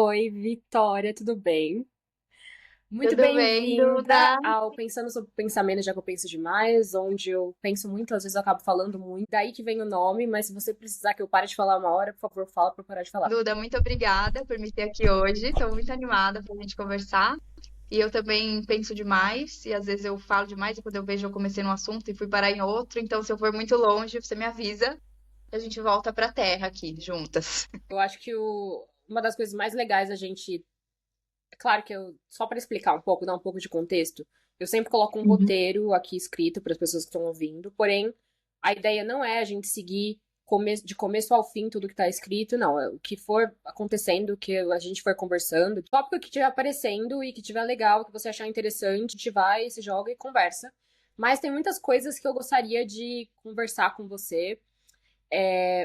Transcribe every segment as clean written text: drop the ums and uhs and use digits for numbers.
Oi, Vitória, tudo bem? Muito Tudo bem, bem-vinda Duda? ao Pensando sobre Pensamento, já que eu penso demais, onde eu penso muito, às vezes eu acabo falando muito. Daí que vem o nome, mas se você precisar que eu pare de falar uma hora, por favor, fala pra eu parar de falar. Duda, muito obrigada por me ter aqui hoje. Estou muito animada para a gente conversar. E eu também penso demais, e às vezes eu falo demais, e quando eu vejo eu comecei num assunto e fui parar em outro. Então, se eu for muito longe, você me avisa e a gente volta para a terra aqui juntas. Eu acho que uma das coisas mais legais a gente. É claro que eu. Só pra explicar um pouco, dar um pouco de contexto, eu sempre coloco um Uhum. roteiro aqui escrito para as pessoas que estão ouvindo, porém, a ideia não é a gente seguir de começo ao fim tudo que está escrito, não. É o que for acontecendo, o que a gente for conversando, o tópico que estiver aparecendo e que estiver legal, que você achar interessante, a gente vai, se joga e conversa. Mas tem muitas coisas que eu gostaria de conversar com você.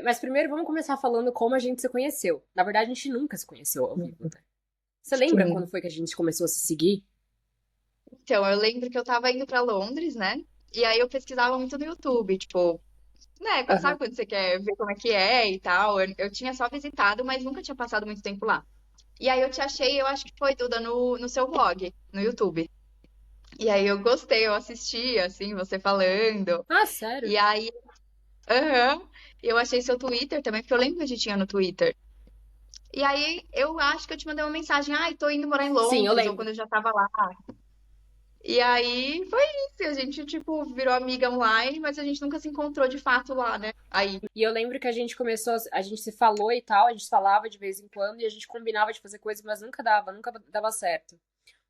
Mas primeiro vamos começar falando como a gente se conheceu. Na verdade, a gente nunca se conheceu ao vivo, né? Você lembra quando Sim. foi que a gente começou a se seguir? Então, eu lembro que eu estava indo para Londres, né? E aí eu pesquisava muito no YouTube, tipo, né? Aham. Sabe quando você quer ver como é que é e tal? Eu tinha só visitado, mas nunca tinha passado muito tempo lá. E aí eu te achei, eu acho que foi, Duda, no seu vlog, no YouTube. E aí eu gostei, eu assisti, assim, você falando. Ah, sério? E aí, aham, eu achei seu Twitter também, porque eu lembro que a gente tinha no Twitter. E aí eu acho que eu te mandei uma mensagem, ai, tô indo morar em Sim, eu Londres, ou lembro. quando eu já tava lá. E aí foi isso, a gente, tipo, virou amiga online, mas a gente nunca se encontrou de fato lá, né? Aí, E eu lembro que a gente começou, a gente se falou e tal, a gente falava de vez em quando e a gente combinava de fazer coisas, mas nunca dava certo.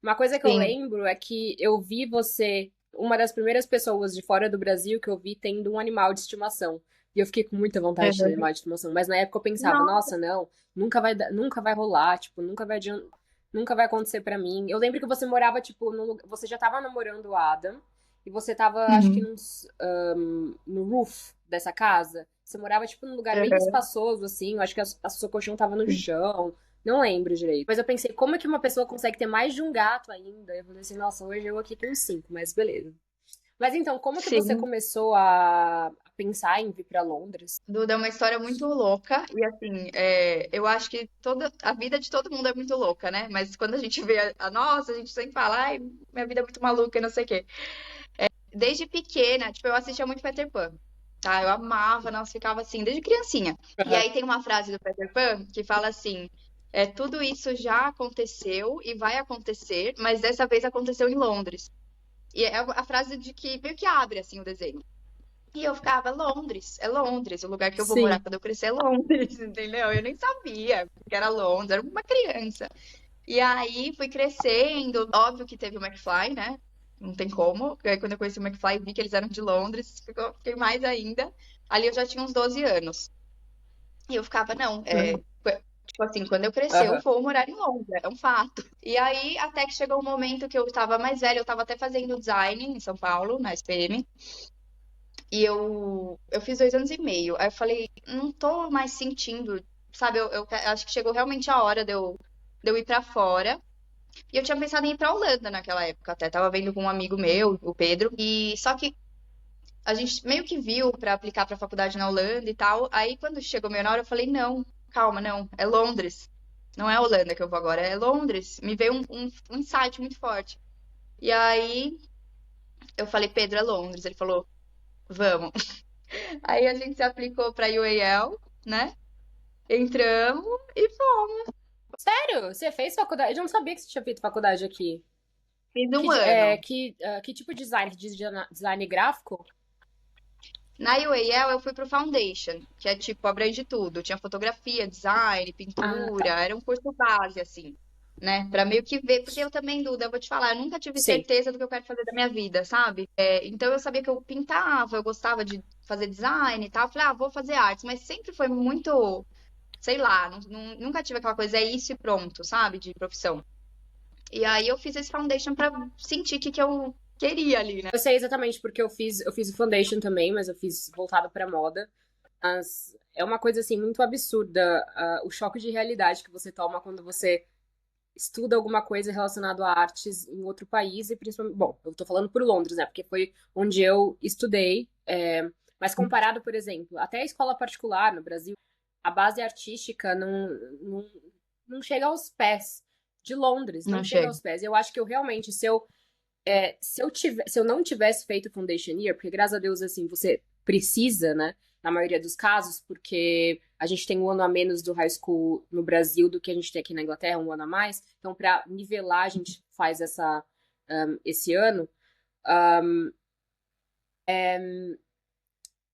Uma coisa que eu sim. lembro é que eu vi você, uma das primeiras pessoas de fora do Brasil que eu vi tendo um animal de estimação. E eu fiquei com muita vontade de ter Uhum. animal de estimação, mas na época eu pensava, Nossa. nossa, não, nunca vai rolar, tipo, nunca vai acontecer pra mim. Eu lembro que você morava, tipo, você já tava namorando o Adam e você tava, acho que Uhum. no roof dessa casa. Você morava, tipo, num lugar bem Uhum. espaçoso, assim. Eu acho que a sua colchão tava no chão. Não lembro direito. Mas eu pensei, como é que uma pessoa consegue ter mais de um gato ainda? Eu falei assim, nossa, hoje eu aqui tenho cinco, mas beleza. Mas então, como que você Sim. começou a pensar em vir pra Londres? Duda, é uma história muito louca e assim, eu acho que toda a vida de todo mundo é muito louca, né? Mas quando a gente vê a nossa, a gente sempre fala, ai, minha vida é muito maluca e não sei o quê. Desde pequena, tipo, eu assistia muito Peter Pan, tá? Eu amava, nossa, ficava assim, desde criancinha. E Aham. aí tem uma frase do Peter Pan que fala assim, tudo isso já aconteceu e vai acontecer, mas dessa vez aconteceu em Londres. E é a frase de que meio que abre assim o desenho. E eu ficava, é Londres, o lugar que eu vou morar Sim. quando eu crescer é Londres, entendeu? Eu nem sabia que era Londres, era uma criança. E aí fui crescendo, óbvio que teve o McFly, né? Não tem como. E aí quando eu conheci o McFly e vi que eles eram de Londres, fiquei mais ainda. Ali eu já tinha uns 12 anos. E eu ficava, não, Aham. tipo assim, quando eu crescer eu Aham. vou morar em Londres, é um fato. E aí até que chegou um momento que eu estava mais velha, eu estava até fazendo design em São Paulo, na SPM. E eu fiz 2 anos e meio. Aí eu falei, não tô mais sentindo, sabe? Eu acho que chegou realmente a hora de eu ir pra fora. E eu tinha pensado em ir pra Holanda naquela época, até tava vendo com um amigo meu, o Pedro. E só que a gente meio que viu pra aplicar pra faculdade na Holanda e tal. Aí quando chegou meio na hora, eu falei, não, calma, não, é Londres. Não é a Holanda que eu vou agora, é Londres. Me veio um insight muito forte. E aí eu falei, Pedro, é Londres. Ele falou, vamos. Aí a gente se aplicou para UAL, né? Entramos e fomos. Sério? Você fez faculdade? Eu não sabia que você tinha feito faculdade aqui. Fiz um ano. Que tipo de design? Design gráfico? Na UAL eu fui pro Foundation, que é tipo, abrange tudo. Tinha fotografia, design, Ah, pintura, tá. era um curso base, assim, né? Pra meio que ver, porque eu também, Duda, eu vou te falar, eu nunca tive Sei. certeza do que eu quero fazer da minha vida, sabe? Então eu sabia que eu pintava, eu gostava de fazer design e tal. Eu falei, ah, vou fazer artes, mas sempre foi muito, sei lá, nunca tive aquela coisa, é isso e pronto, sabe? De profissão. E aí eu fiz esse foundation pra sentir o que que eu queria ali, né? Eu sei exatamente porque eu fiz o foundation também, mas eu fiz voltado pra moda. Mas é uma coisa assim muito absurda, o choque de realidade que você toma quando você estuda alguma coisa relacionada a artes em outro país e principalmente, bom, eu tô falando por Londres, né? Porque foi onde eu estudei, mas comparado, por exemplo, até a escola particular no Brasil, a base artística não não chega aos pés de Londres, não Não chega chega. aos pés. Eu acho que eu realmente, se eu não tivesse feito Foundation Year, porque graças a Deus, assim, você precisa, né, na maioria dos casos, porque a gente tem um ano a menos do high school no Brasil do que a gente tem aqui na Inglaterra, um ano a mais. Então, para nivelar, a gente faz esse ano.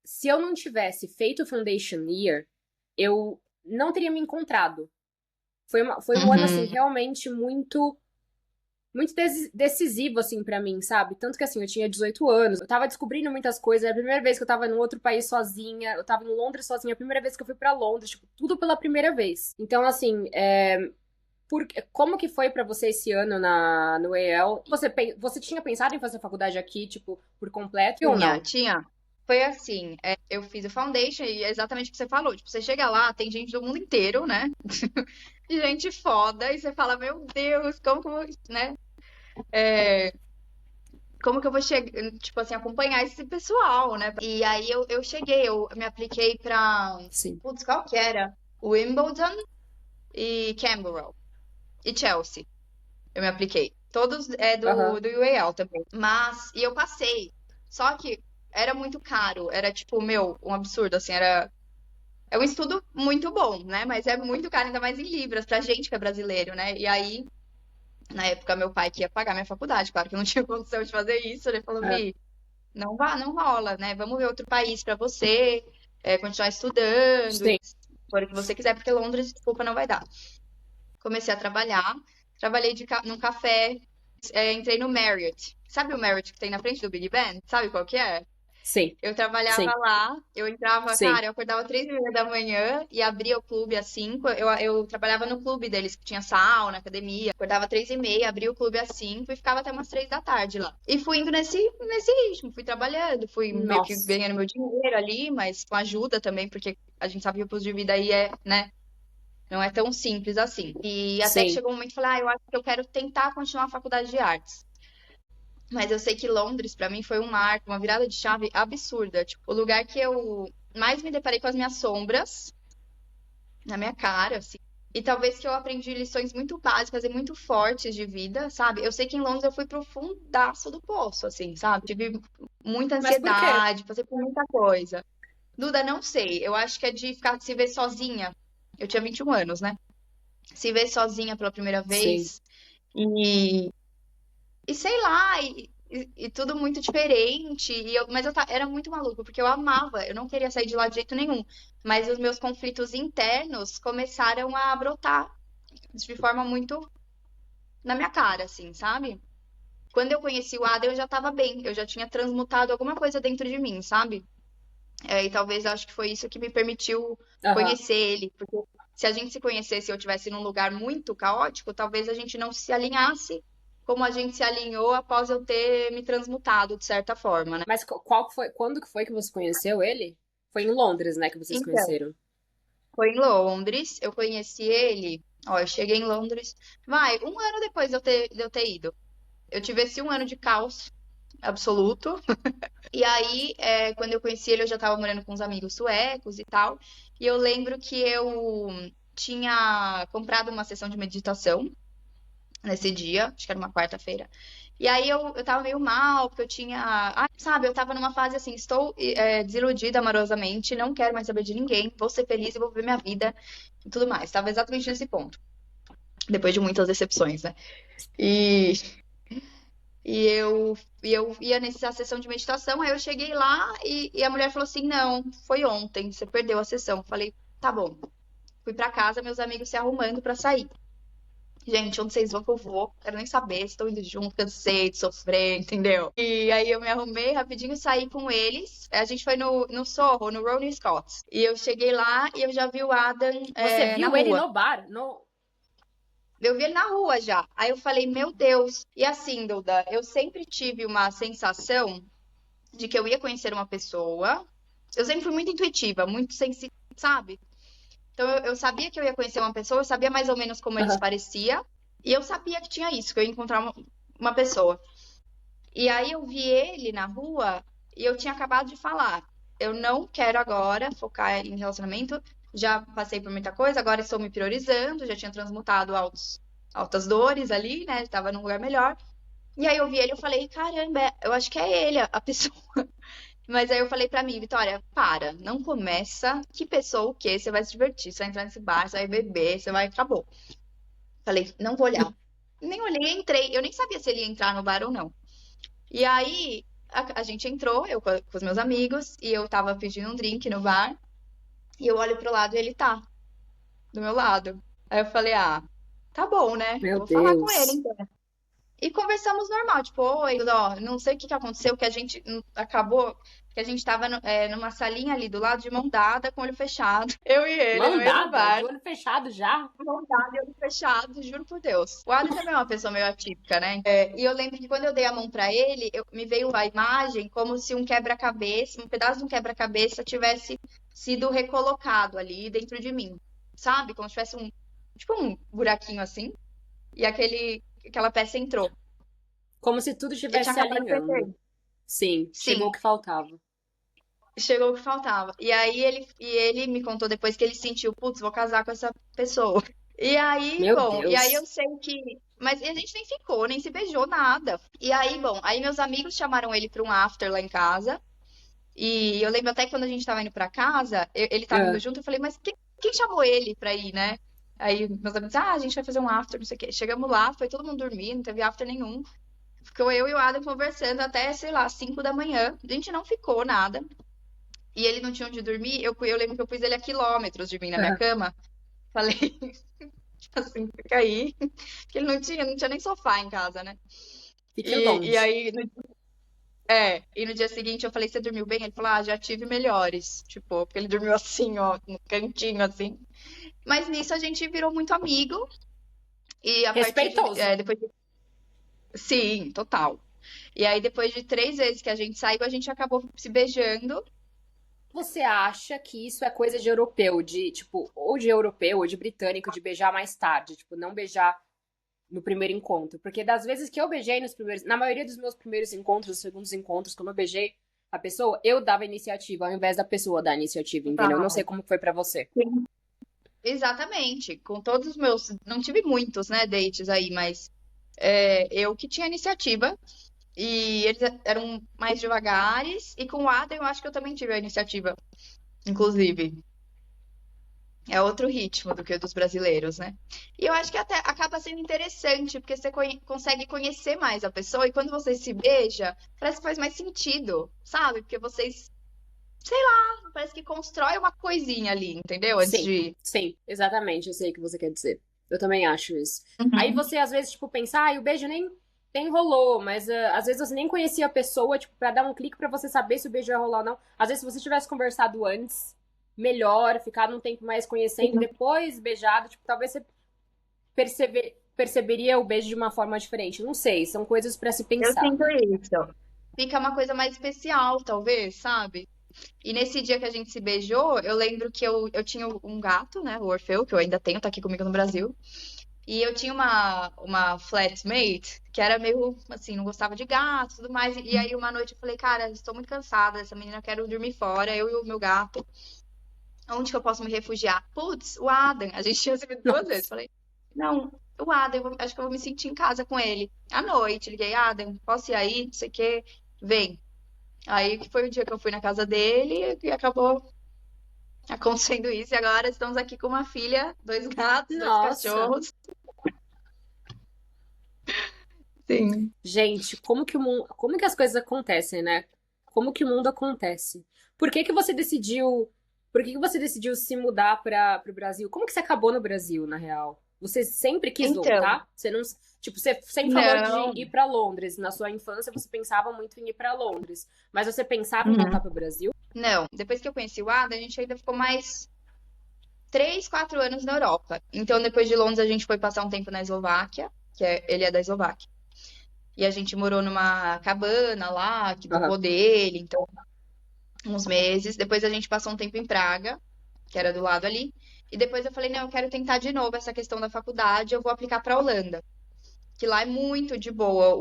Se eu não tivesse feito Foundation Year, eu não teria me encontrado. Foi um ano, assim, Uhum. realmente muito decisivo, assim, pra mim, sabe? Tanto que, assim, eu tinha 18 anos, eu tava descobrindo muitas coisas, era a primeira vez que eu tava num outro país sozinha, eu tava em Londres sozinha, a primeira vez que eu fui pra Londres, tipo, tudo pela primeira vez. Então, assim, como que foi pra você esse ano no EL? Você tinha pensado em fazer faculdade aqui, tipo, por completo ou Tinha, não? tinha. Foi assim, eu fiz o Foundation e é exatamente o que você falou. Tipo, você chega lá, tem gente do mundo inteiro, né? Gente foda, e você fala, meu Deus, como que eu vou, né? Como que eu vou chegar, tipo assim, acompanhar esse pessoal, né? E aí eu cheguei, eu me apliquei pra, Sim. putz, qual que era? Wimbledon e Camberwell e Chelsea. Eu me apliquei. Todos Aham. do UAL também. E eu passei. Só que era muito caro. Era tipo, meu, um absurdo, assim, é um estudo muito bom, né? Mas é muito caro, ainda mais em libras, pra gente que é brasileiro, né? E aí, na época, meu pai que ia pagar minha faculdade, claro que eu não tinha condição de fazer isso. Ele falou, É. Vi, não vá, não rola, né? Vamos ver outro país pra você, continuar estudando, Sim. se for o que você quiser, porque Londres, desculpa, não vai dar. Comecei a trabalhar, trabalhei num café, entrei no Marriott. Sabe o Marriott que tem na frente do Big Ben? Sabe qual que é? Sim. Eu trabalhava Sim. lá, eu entrava, Sim. cara, eu acordava 3h30 da manhã e abria o clube às 5. Eu trabalhava no clube deles, que tinha sauna, academia. Acordava 3h30, abria o clube às 5 e ficava até umas 3 da tarde lá. E fui indo nesse ritmo, fui trabalhando, fui meio que Nossa. ganhando meu dinheiro ali, mas com ajuda também, porque a gente sabe que o custo de vida aí né? Não é tão simples assim. E até que Sim. chegou um momento que eu falei, eu acho que eu quero tentar continuar a faculdade de artes. Mas eu sei que Londres, pra mim, foi um marco, uma virada de chave absurda. Tipo, o lugar que eu mais me deparei com as minhas sombras na minha cara, assim. E talvez que eu aprendi lições muito básicas e muito fortes de vida, sabe? Eu sei que em Londres eu fui pro fundaço do poço, assim, sabe? Tive muita Mas por quê? ansiedade, passei por muita coisa. Duda, não sei. Eu acho que é de ficar, se ver sozinha. Eu tinha 21 anos, né? Se ver sozinha pela primeira Sim. vez. E, e sei lá, e tudo muito diferente. Mas era muito maluco, porque eu amava, eu não queria sair de lá de jeito nenhum. Mas os meus conflitos internos começaram a brotar de forma muito na minha cara, assim, sabe? Quando eu conheci o Adam, eu já tava bem, eu já tinha transmutado alguma coisa dentro de mim, sabe? E talvez eu acho que foi isso que me permitiu Aham. conhecer ele, porque se a gente se conhecesse e eu estivesse num lugar muito caótico, talvez a gente não se alinhasse como a gente se alinhou após eu ter me transmutado de certa forma, né? Mas quando que foi que você conheceu ele? Foi em Londres, né, que vocês se Então, conheceram? foi em Londres, eu conheci ele, ó, eu cheguei em Londres, um ano depois de eu ter ido. Eu tive esse um ano de caos absoluto. E aí, quando eu conheci ele, eu já tava morando com uns amigos suecos e tal. E eu lembro que eu tinha comprado uma sessão de meditação nesse dia, acho que era uma quarta-feira. E aí eu tava meio mal, porque eu tinha. Sabe, eu tava numa fase assim, estou desiludida amorosamente, não quero mais saber de ninguém, vou ser feliz e vou viver minha vida e tudo mais. Tava exatamente nesse ponto. Depois de muitas decepções, né? E e eu ia nessa sessão de meditação, aí eu cheguei lá e a mulher falou assim: Não, foi ontem, você perdeu a sessão. Falei: Tá bom. Fui pra casa, meus amigos se arrumando pra sair. Gente, onde vocês vão que eu vou? Quero nem saber, estou indo junto, cansei de sofrer, entendeu? E aí eu me arrumei rapidinho, saí com eles. A gente foi no Soho, no Ronnie Scott's. E eu cheguei lá e eu já vi o Adam Você na viu ele rua. no bar? No... Eu vi ele na rua já. Aí eu falei, meu Deus. E assim, Duda, eu sempre tive uma sensação de que eu ia conhecer uma pessoa. Eu sempre fui muito intuitiva, muito sensível, sabe? Então eu sabia que eu ia conhecer uma pessoa, eu sabia mais ou menos como eles Aham. pareciam, e eu sabia que tinha isso, que eu ia encontrar uma pessoa. E aí eu vi ele na rua e eu tinha acabado de falar. Eu não quero agora focar em relacionamento. já passei por muita coisa, agora estou me priorizando, já tinha transmutado altas dores ali, né? Estava num lugar melhor. E aí eu vi ele, eu falei, caramba, eu acho que é ele a pessoa. Mas aí eu falei pra mim, Vitória, para, não começa. Que pessoa o quê? Você vai se divertir, você vai entrar nesse bar, você vai beber, você vai, acabou. Falei, não vou olhar. Nem olhei, entrei. Eu nem sabia se ele ia entrar no bar ou não. E aí a gente entrou, eu com os meus amigos, e eu tava pedindo um drink no bar, e eu olho pro lado e ele tá do meu lado. Aí eu falei, ah, tá bom, né? Meu Vou falar com ele, Deus. então. E conversamos normal, tipo, oi, ó, não sei o que que aconteceu, que a gente acabou, que a gente tava numa salinha ali do lado de mão dada, com o olho fechado. Eu e ele no Mão meio do dada? De bar, olho fechado já? mão dada e olho fechado, juro por Deus. O Adam também é uma pessoa meio atípica, né? E eu lembro que quando eu dei a mão pra ele, me veio a imagem como se um quebra-cabeça, um pedaço de um quebra-cabeça tivesse sido recolocado ali dentro de mim, sabe? Como se tivesse tipo um buraquinho assim, e aquela peça entrou. Como se tudo Eu tinha estivesse se acabado de alinhando. perceber. Sim, chegou o Sim, que faltava. chegou o que faltava. E aí ele me contou depois que ele sentiu, putz, vou casar com essa pessoa. E aí, Meu bom, e aí eu Deus. sei que. Mas a gente nem ficou, nem se beijou, nada. E aí, bom, aí meus amigos chamaram ele para um after lá em casa. E eu lembro até que quando a gente tava indo pra casa, ele tava indo Ah, junto, eu falei, mas quem chamou ele pra ir, né? Aí meus amigos, a gente vai fazer um after, não sei o quê. Chegamos lá, foi todo mundo dormir, não teve after nenhum. Ficou eu e o Adam conversando até, sei lá, 5 da manhã. A gente não ficou nada. E ele não tinha onde dormir. Eu lembro que eu pus ele a quilômetros de mim na minha ah. cama. Falei, tipo assim, fica aí. Porque ele não tinha nem sofá em casa, né? Fique E longe. aí, e no dia seguinte eu falei, você dormiu bem? Ele falou, já tive melhores. Tipo, porque ele dormiu assim, ó, no cantinho, assim. Mas nisso a gente virou muito amigo. E a partir Respeitoso. depois sim, total. E aí, depois de 3 vezes que a gente saiu, a gente acabou se beijando. Você acha que isso é coisa de europeu, de, tipo, ou de europeu ou de britânico, de beijar mais tarde, tipo, não beijar no primeiro encontro? Porque das vezes que eu beijei nos primeiros, na maioria dos meus primeiros encontros, segundos encontros, quando eu beijei a pessoa, eu dava iniciativa ao invés da pessoa dar iniciativa, entendeu? Eu não sei Total. como foi pra você. Sim. Exatamente. Com todos os meus. Não tive muitos, né, dates aí, mas eu que tinha iniciativa. E eles eram mais devagares. E com o Adam, eu acho que eu também tive a iniciativa, inclusive. É outro ritmo do que o dos brasileiros, né? E eu acho que até acaba sendo interessante, porque você consegue conhecer mais a pessoa. E quando você se beija, parece que faz mais sentido, sabe? Porque vocês, sei lá, parece que constrói uma coisinha ali, entendeu? Antes Sim, de. sim, exatamente, eu sei o que você quer dizer. Eu também acho isso. Aí Uhum. você, às vezes, tipo, pensa, o beijo nem rolou, mas às vezes você nem conhecia a pessoa, tipo, pra dar um clique pra você saber se o beijo ia rolar ou não. Às vezes, se você tivesse conversado antes, melhor, ficar um tempo mais conhecendo, depois beijado, tipo, talvez você perceberia o beijo de uma forma diferente. Não sei, são coisas pra se Eu pensar. sinto isso. Fica uma coisa mais especial, talvez, sabe? E nesse dia que a gente se beijou, eu lembro que eu tinha um gato, né? O Orfeu, que eu ainda tenho, tá aqui comigo no Brasil. E eu tinha uma flatmate que era meio assim, não gostava de gato e tudo mais. E aí uma noite eu falei, cara, estou muito cansada dessa menina, eu quero dormir fora, eu e o meu gato. Onde que eu posso me refugiar? Putz, o Adam. A gente tinha se visto 2 vezes. Falei, não, o Adam, acho que eu vou me sentir em casa com ele. À noite, liguei, Adam, posso ir aí? Não sei o quê. Vem. Aí que foi o dia que eu fui na casa dele e acabou acontecendo isso. E agora estamos aqui com uma filha, 2 gatos, 2 Nossa. cachorros. Sim. Gente, como que as coisas acontecem, né? Como que o mundo acontece? Por que que você decidiu, por que que você decidiu se mudar para o Brasil? Como que você acabou no Brasil, na real? Você sempre quis Então, voltar? Você não, tipo, você sempre falou de não. ir para Londres. Na sua infância você pensava muito em ir para Londres, mas você pensava em voltar Uhum. para o Brasil? Não. Depois que eu conheci o Adam, a gente ainda ficou mais 3, 4 anos na Europa. Então, depois de Londres, a gente foi passar um tempo na Eslováquia, ele é da Eslováquia. E a gente morou numa cabana lá, que do Aham. vô dele, então, uns meses. Depois a gente passou um tempo em Praga, que era do lado ali. E depois eu falei, não, eu quero tentar de novo essa questão da faculdade, eu vou aplicar para a Holanda. Que lá é muito de boa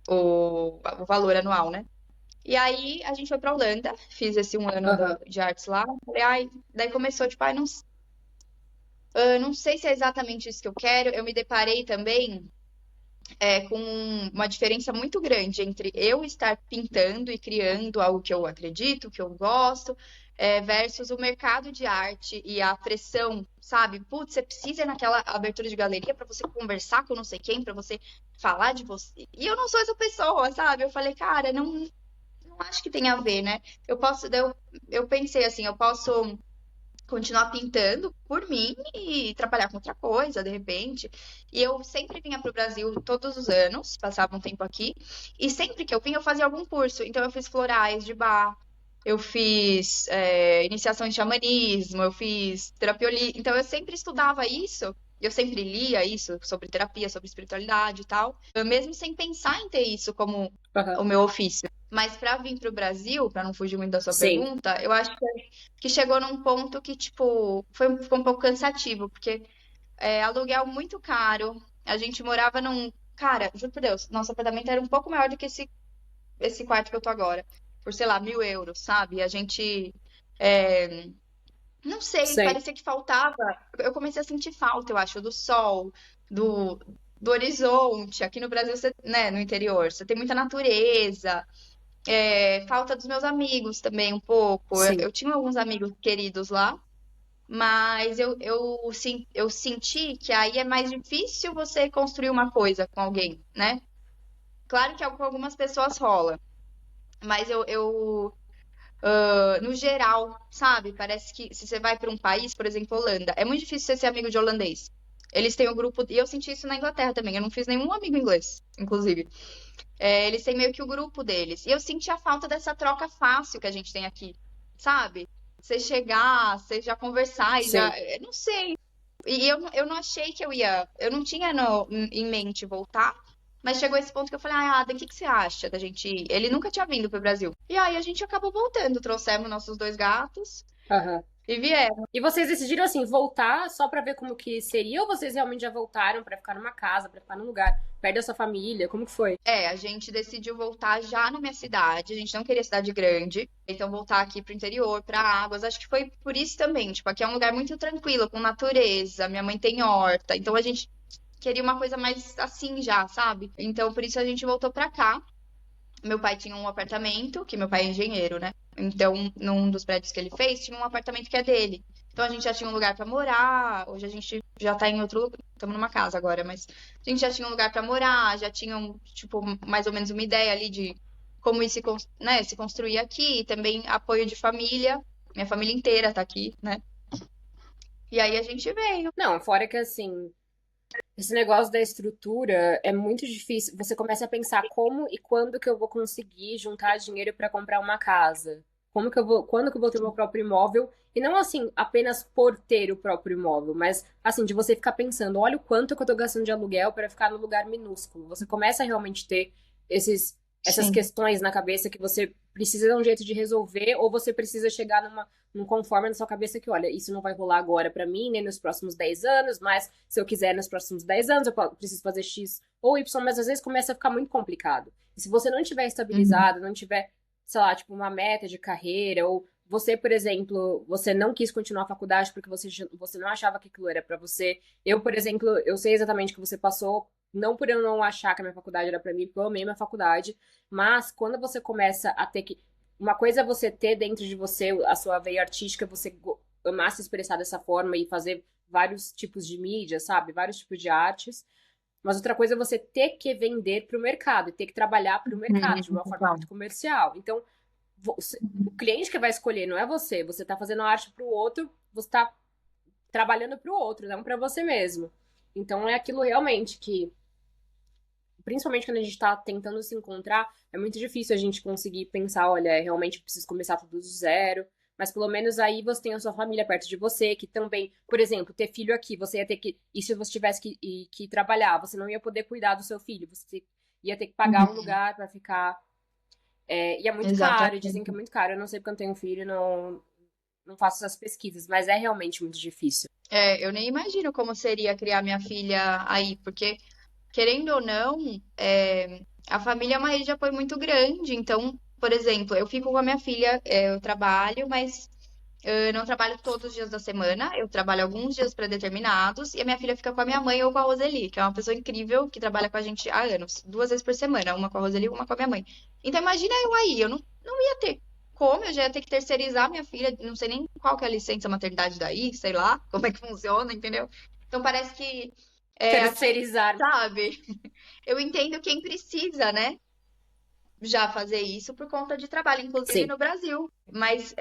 o valor anual, né? E aí a gente foi pra Holanda, fiz esse um ano Aham. de artes lá. Falei, ai, daí começou, tipo, ai, não, não sei se é exatamente isso que eu quero. Eu me deparei também com uma diferença muito grande entre eu estar pintando e criando algo que eu acredito, que eu gosto, versus o mercado de arte e a pressão, sabe? Putz, você precisa ir naquela abertura de galeria para você conversar com não sei quem, para você falar de você. E eu não sou essa pessoa, sabe? Eu falei, cara, não acho que tem a ver, né? Eu pensei assim, eu posso continuar pintando por mim e trabalhar com outra coisa, de repente. E eu sempre vinha para o Brasil todos os anos, passava um tempo aqui, e sempre que eu vinha, eu fazia algum curso. Então, eu fiz florais de bar, eu fiz iniciação em xamanismo, eu fiz terapia holística. Então, eu sempre estudava isso. Eu sempre lia isso sobre terapia, sobre espiritualidade e tal, eu mesmo sem pensar em ter isso como Aham. o meu ofício. Mas para vir para o Brasil, para não fugir muito da sua Sim. pergunta, eu acho que chegou num ponto que, tipo, ficou um pouco cansativo, porque aluguel muito caro. A gente morava num. Cara, juro por Deus, nosso apartamento era um pouco maior do que esse quarto que eu tô agora. Por, sei lá, 1.000 euros, sabe? A gente. é, não sei, Sei. parecia que faltava. Eu comecei a sentir falta, eu acho, do sol, do, do horizonte. Aqui no Brasil, você, né, no interior, você tem muita natureza. Falta dos meus amigos também, um pouco. Eu, Sim. eu tinha alguns amigos queridos lá, mas eu senti que aí é mais difícil você construir uma coisa com alguém, né? Claro que com algumas pessoas rola, mas no geral, sabe? Parece que se você vai para um país, por exemplo, Holanda, é muito difícil você ser amigo de holandês. Eles têm o grupo, e eu senti isso na Inglaterra também. Eu não fiz nenhum amigo inglês, inclusive. Eles têm meio que o grupo deles. E eu senti a falta dessa troca fácil que a gente tem aqui, sabe? Você chegar, você já conversar e já. Sim. Eu não sei. E eu não achei que eu ia. Eu não tinha em mente voltar, mas chegou esse ponto que eu falei, ah, Ada, o que que você acha da gente ir? Ele nunca tinha vindo pro Brasil. E aí a gente acabou voltando, trouxemos nossos dois gatos Aham. e viemos. E vocês decidiram assim voltar só pra ver como que seria ou vocês realmente já voltaram pra ficar numa casa, pra ficar num lugar perto da sua família? Como que foi? A gente decidiu voltar já na minha cidade. A gente não queria cidade grande, então voltar aqui pro interior, para Águas. Acho que foi por isso também. Tipo, aqui é um lugar muito tranquilo, com natureza. Minha mãe tem horta, então a gente queria uma coisa mais assim já, sabe? Então por isso a gente voltou pra cá. Meu pai tinha um apartamento, que meu pai é engenheiro, né? Então, num dos prédios que ele fez, tinha um apartamento que é dele. Então, a gente já tinha um lugar pra morar. Hoje a gente já tá em outro lugar. Estamos numa casa agora, mas a gente já tinha um lugar pra morar, já tinha, tipo, mais ou menos uma ideia ali de como isso né, se construir aqui. E também apoio de família. Minha família inteira tá aqui, né? E aí a gente veio. Não, fora que assim, esse negócio da estrutura é muito difícil. Você começa a pensar como e quando que eu vou conseguir juntar dinheiro para comprar uma casa? Como que eu vou, quando que eu vou ter meu próprio imóvel? E não assim, apenas por ter o próprio imóvel, mas assim, de você ficar pensando, olha o quanto que eu tô gastando de aluguel para ficar no lugar minúsculo. Você começa a realmente ter essas Sim. questões na cabeça que você precisa dar um jeito de resolver, ou você precisa chegar num conforme na sua cabeça que, olha, isso não vai rolar agora pra mim, nem nos próximos 10 anos, mas se eu quiser nos próximos 10 anos, preciso fazer X ou Y, mas às vezes começa a ficar muito complicado. E se você não tiver Uhum. estabilizado, não tiver, sei lá, tipo, uma meta de carreira, ou você, por exemplo, você não quis continuar a faculdade porque você não achava que aquilo era pra você. Eu, por exemplo, eu sei exatamente o que você passou, não por eu não achar que a minha faculdade era pra mim, porque eu amei minha faculdade, mas quando você começa a ter que. Uma coisa é você ter dentro de você a sua veia artística, você amar se expressar dessa forma e fazer vários tipos de mídia, sabe? Vários tipos de artes. Mas outra coisa é você ter que vender para o mercado e ter que trabalhar para o mercado de uma forma Total. muito comercial. Então, o cliente que vai escolher não é você. Você está fazendo arte para o outro, você está trabalhando para o outro, não para você mesmo. Então, é aquilo realmente que principalmente quando a gente tá tentando se encontrar, é muito difícil a gente conseguir pensar, olha, realmente eu preciso começar tudo do zero. Mas pelo menos aí você tem a sua família perto de você, que também, por exemplo, ter filho aqui, você ia ter que. E se você tivesse que trabalhar, você não ia poder cuidar do seu filho, você ia ter que pagar um Uhum. lugar pra ficar. E é muito caro, dizem que é Exatamente. muito caro. Eu não sei porque eu não tenho filho, não faço essas pesquisas, mas é realmente muito difícil. Eu nem imagino como seria criar minha filha aí, porque, querendo ou não, a família é uma rede de apoio muito grande, então por exemplo, eu fico com a minha filha, eu trabalho, mas eu não trabalho todos os dias da semana, eu trabalho alguns dias pré-determinados, e a minha filha fica com a minha mãe ou com a Roseli, que é uma pessoa incrível que trabalha com a gente há anos, 2 vezes por semana, uma com a Roseli e uma com a minha mãe. Então imagina eu aí, eu não ia ter como, eu já ia ter que terceirizar minha filha, não sei nem qual que é a licença maternidade daí, sei lá, como é que funciona, entendeu? Então parece que aqui, Terceirizar. sabe? Eu entendo quem precisa, né? Já fazer isso por conta de trabalho, inclusive Sim. no Brasil. Mas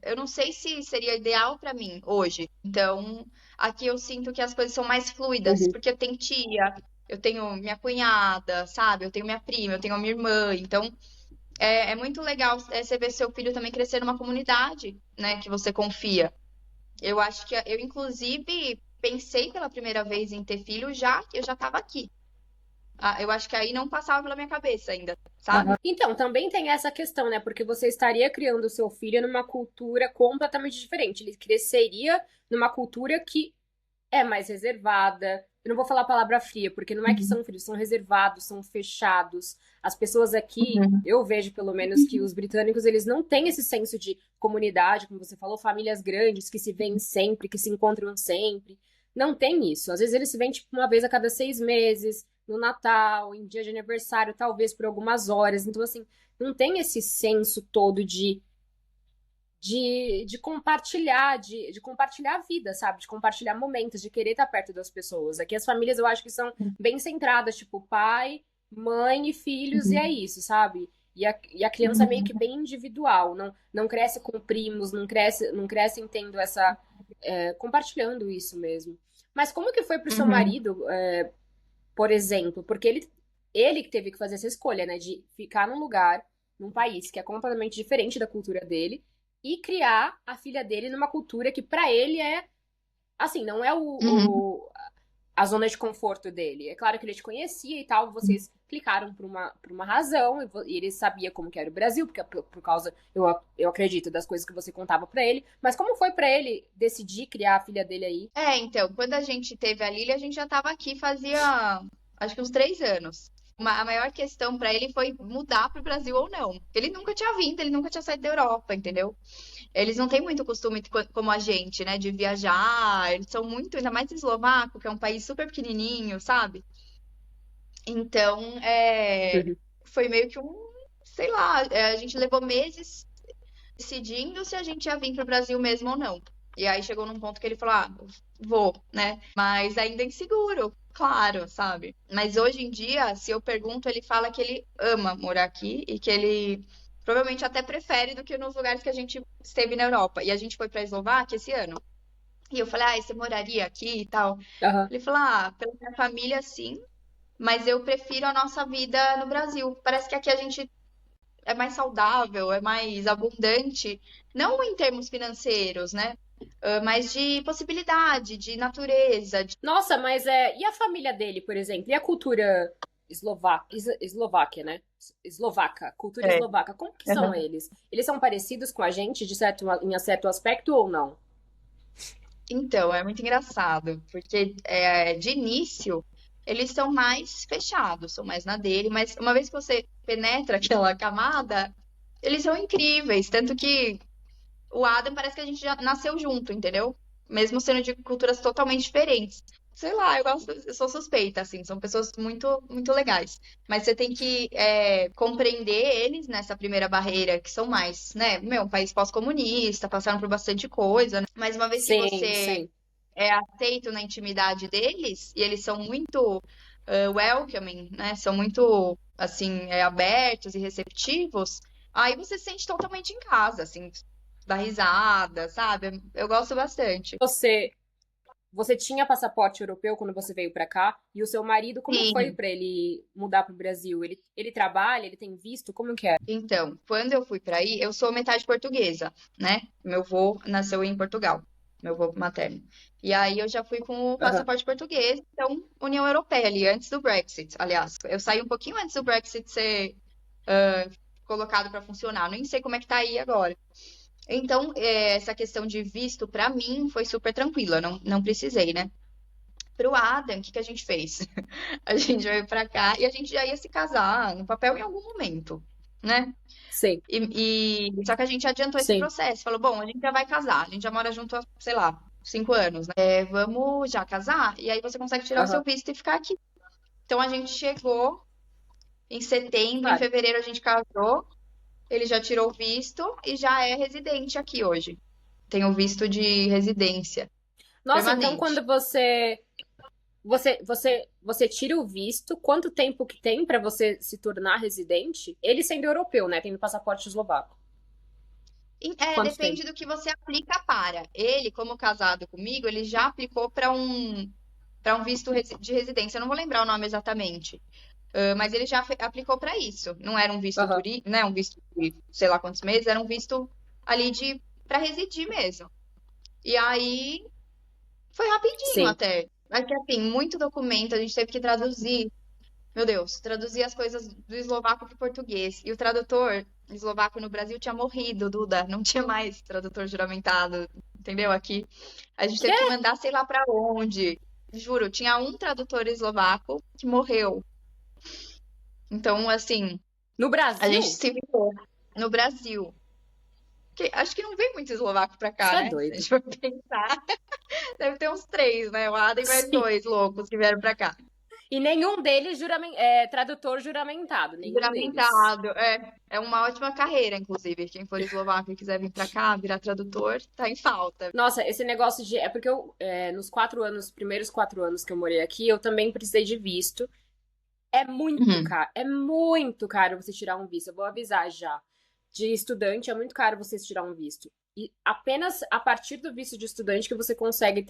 eu não sei se seria ideal para mim hoje. Então, aqui eu sinto que as coisas são mais fluidas, Uhum. porque eu tenho tia, eu tenho minha cunhada, sabe? Eu tenho minha prima, eu tenho a minha irmã. Então, é muito legal você ver seu filho também crescer numa comunidade, né, que você confia. Eu acho que eu, inclusive, pensei pela primeira vez em ter filho já, eu já estava aqui. Ah, eu acho que aí não passava pela minha cabeça ainda, sabe? Então, também tem essa questão, né? Porque você estaria criando o seu filho numa cultura completamente diferente. Ele cresceria numa cultura que é mais reservada. Eu não vou falar a palavra fria, porque não é que Uhum. são frios, são reservados, são fechados. As pessoas aqui, Uhum. eu vejo pelo menos que os britânicos, eles não têm esse senso de comunidade, como você falou, famílias grandes que se veem sempre, que se encontram sempre. Não tem isso. Às vezes eles se veem tipo uma vez a cada 6 meses, no Natal, em dia de aniversário, talvez por algumas horas. Então, assim, não tem esse senso todo de compartilhar, de compartilhar a vida, sabe? De compartilhar momentos, de querer estar perto das pessoas. Aqui as famílias eu acho que são bem centradas, tipo pai, mãe e filhos, e é Uhum. isso, sabe? E a criança é meio que Uhum. bem individual, não cresce com primos, não cresce tendo essa. Compartilhando isso mesmo. Mas como que foi pro seu Uhum. marido, por exemplo? Porque ele que teve que fazer essa escolha, né? De ficar num lugar, num país que é completamente diferente da cultura dele e criar a filha dele numa cultura que pra ele é, assim, não é Uhum. a zona de conforto dele. É claro que ele te conhecia e tal, vocês clicaram por uma razão, e ele sabia como que era o Brasil, porque por causa, eu acredito, das coisas que você contava pra ele. Mas como foi pra ele decidir criar a filha dele aí? Então, quando a gente teve a Lili, a gente já estava aqui fazia, acho que uns 3 anos. A maior questão para ele foi mudar para o Brasil ou não. Ele nunca tinha vindo, ele nunca tinha saído da Europa, entendeu? Eles não têm muito costume como a gente, né, de viajar. Eles são muito, ainda mais eslovaco, que é um país super pequenininho, sabe? Então, Uhum. foi meio que sei lá, a gente levou meses decidindo se a gente ia vir para o Brasil mesmo ou não. E aí chegou num ponto que ele falou: ah, vou, né? Mas ainda é inseguro, claro, sabe? Mas hoje em dia, se eu pergunto, ele fala que ele ama morar aqui e que ele provavelmente até prefere do que nos lugares que a gente esteve na Europa. E a gente foi para a Eslováquia esse ano. E eu falei: ah, você moraria aqui e tal? Aham. Ele falou: ah, pela minha família, sim. Mas eu prefiro a nossa vida no Brasil. Parece que aqui a gente é mais saudável, é mais abundante, não em termos financeiros, né? Mas de possibilidade, de natureza. Nossa, mas e a família dele, por exemplo? E a cultura eslováquia, né? Eslovaca, cultura É. eslovaca. Como que são Aham. eles? Eles são parecidos com a gente em certo aspecto ou não? Então, é muito engraçado, porque de início eles são mais fechados, são mais na dele, mas uma vez que você penetra aquela camada, eles são incríveis. Tanto que o Adam parece que a gente já nasceu junto, entendeu? Mesmo sendo de culturas totalmente diferentes. Sei lá, eu sou suspeita, assim, são pessoas muito, muito legais. Mas você tem que compreender eles nessa primeira barreira, que são mais, né? Um país pós-comunista, passaram por bastante coisa, né? Mas uma vez que Sim, você sim. é aceito na intimidade deles, e eles são muito welcoming, né? São muito, assim, abertos e receptivos, aí você se sente totalmente em casa, assim, dá risada, sabe? Eu gosto bastante. Você tinha passaporte europeu quando você veio pra cá? E o seu marido, como foi Sim. pra ele mudar pro Brasil? Ele trabalha, ele tem visto? Como que é? Então, quando eu fui para aí, eu sou metade portuguesa, né? Meu avô nasceu em Portugal, meu avô materno. E aí eu já fui com o Aham. passaporte português, então União Europeia ali, antes do Brexit, aliás. Eu saí um pouquinho antes do Brexit ser colocado para funcionar. Nem sei como é que tá aí agora. Então, essa questão de visto, para mim, foi super tranquila, não precisei, né? Pro Adam, o que que a gente fez? A gente veio pra cá e a gente já ia se casar no papel em algum momento. né? Sim, Só que a gente adiantou esse sim. processo. Falou, bom, a gente já vai casar. A gente já mora junto há, sei lá, 5 anos, né? É, vamos já casar? E aí você consegue tirar o seu Aham, visto e ficar aqui. Então a gente chegou em setembro, em claro. fevereiro a gente casou. Ele já tirou o visto e já é residente aqui hoje. Tem o visto de residência Nossa, então permanente. quando você tira o visto, quanto tempo que tem pra você se tornar residente? Ele sendo europeu, né? Tendo passaporte eslovaco. Quanto Depende tempo? do que você aplica para. Ele, como casado comigo, ele já aplicou para um visto de residência. Eu não vou lembrar o nome exatamente. Mas ele já aplicou para isso. Não era um visto Aham, turístico, né? Um visto de sei lá quantos meses, era um visto ali de para residir mesmo. E aí foi rapidinho sim. até. Mas que assim, muito documento, a gente teve que traduzir. Meu Deus, traduzir as coisas do eslovaco para o português. E o tradutor eslovaco no Brasil tinha morrido, Duda. Não tinha mais tradutor juramentado, entendeu? Aqui a gente teve Quê? que mandar sei lá para onde. Juro, tinha um tradutor eslovaco que morreu. Então, assim, No a gente Brasil? se virou no Brasil. Acho que não vem muito eslovaco pra cá, Você é né? Se a doido. gente for pensar, deve ter uns três, né? O Adam e mais Sim. dois loucos que vieram pra cá. E nenhum deles é tradutor juramentado, nenhum deles. Juramentado. É uma ótima carreira, inclusive. Quem for eslovaco e quiser vir pra cá, virar tradutor, tá em falta. Nossa, esse negócio de. É porque nos 4 anos, primeiros 4 anos que eu morei aqui, eu também precisei de visto. Uhum. É muito caro você tirar um visto. Eu vou avisar já. De estudante, é muito caro você tirar um visto. E apenas a partir do visto de estudante que você consegue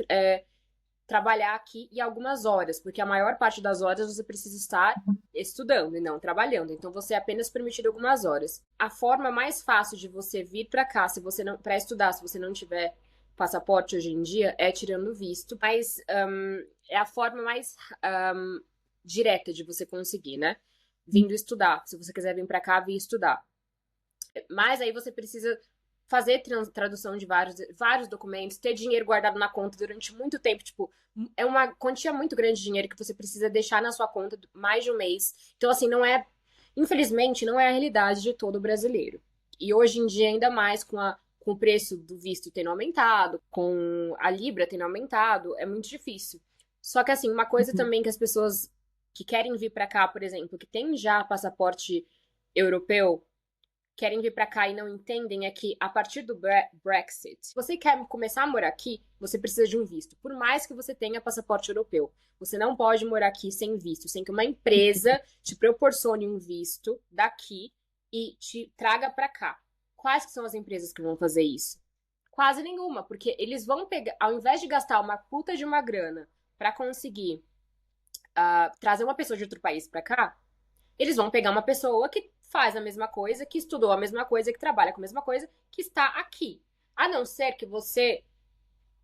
trabalhar aqui em algumas horas, porque a maior parte das horas você precisa estar estudando e não trabalhando. Então você é apenas permitido algumas horas. A forma mais fácil de você vir para cá, se você não para estudar, se você não tiver passaporte hoje em dia, é tirando visto, mas é a forma mais direta de você conseguir, né? Vindo estudar. Se você quiser vir para cá, vir estudar. Mas aí você precisa fazer tradução de vários documentos, ter dinheiro guardado na conta durante muito tempo. Tipo, é uma quantia muito grande de dinheiro que você precisa deixar na sua conta mais de um mês. Então, assim, não é. Infelizmente, não é a realidade de todo brasileiro. E hoje em dia, ainda mais com o preço do visto tendo aumentado, com a Libra tendo aumentado, é muito difícil. Só que, assim, uma coisa também que as pessoas que querem vir para cá, por exemplo, que tem já passaporte europeu, querem vir para cá e não entendem é que a partir do Brexit, se você quer começar a morar aqui, você precisa de um visto. Por mais que você tenha passaporte europeu, você não pode morar aqui sem visto, sem que uma empresa te proporcione um visto daqui e te traga para cá. Quais que são as empresas que vão fazer isso? Quase nenhuma, porque eles vão pegar, ao invés de gastar uma puta de uma grana para conseguir trazer uma pessoa de outro país para cá, eles vão pegar uma pessoa que faz a mesma coisa, que estudou a mesma coisa, que trabalha com a mesma coisa, que está aqui. A não ser que você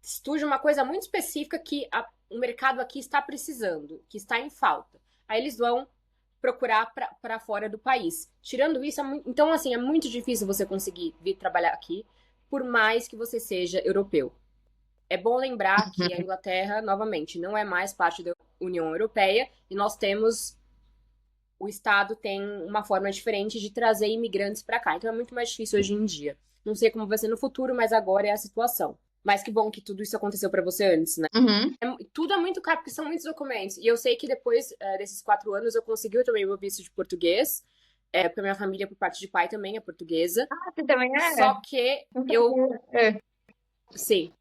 estude uma coisa muito específica que o mercado aqui está precisando, que está em falta. Aí eles vão procurar para fora do país. Tirando isso, então assim, é muito difícil você conseguir vir trabalhar aqui, por mais que você seja europeu. É bom lembrar que a Inglaterra, novamente, não é mais parte da União Europeia e nós temos o Estado tem uma forma diferente de trazer imigrantes para cá. Então é muito mais difícil hoje em dia. Não sei como vai ser no futuro, mas agora é a situação. Mas que bom que tudo isso aconteceu para você antes, né? Uhum. Tudo é muito caro, porque são muitos documentos. E eu sei que depois desses 4 anos eu consegui também meu visto de português, porque a minha família, por parte de pai, também é portuguesa. Ah, você também é? Só que Não eu, sabia. É. sim,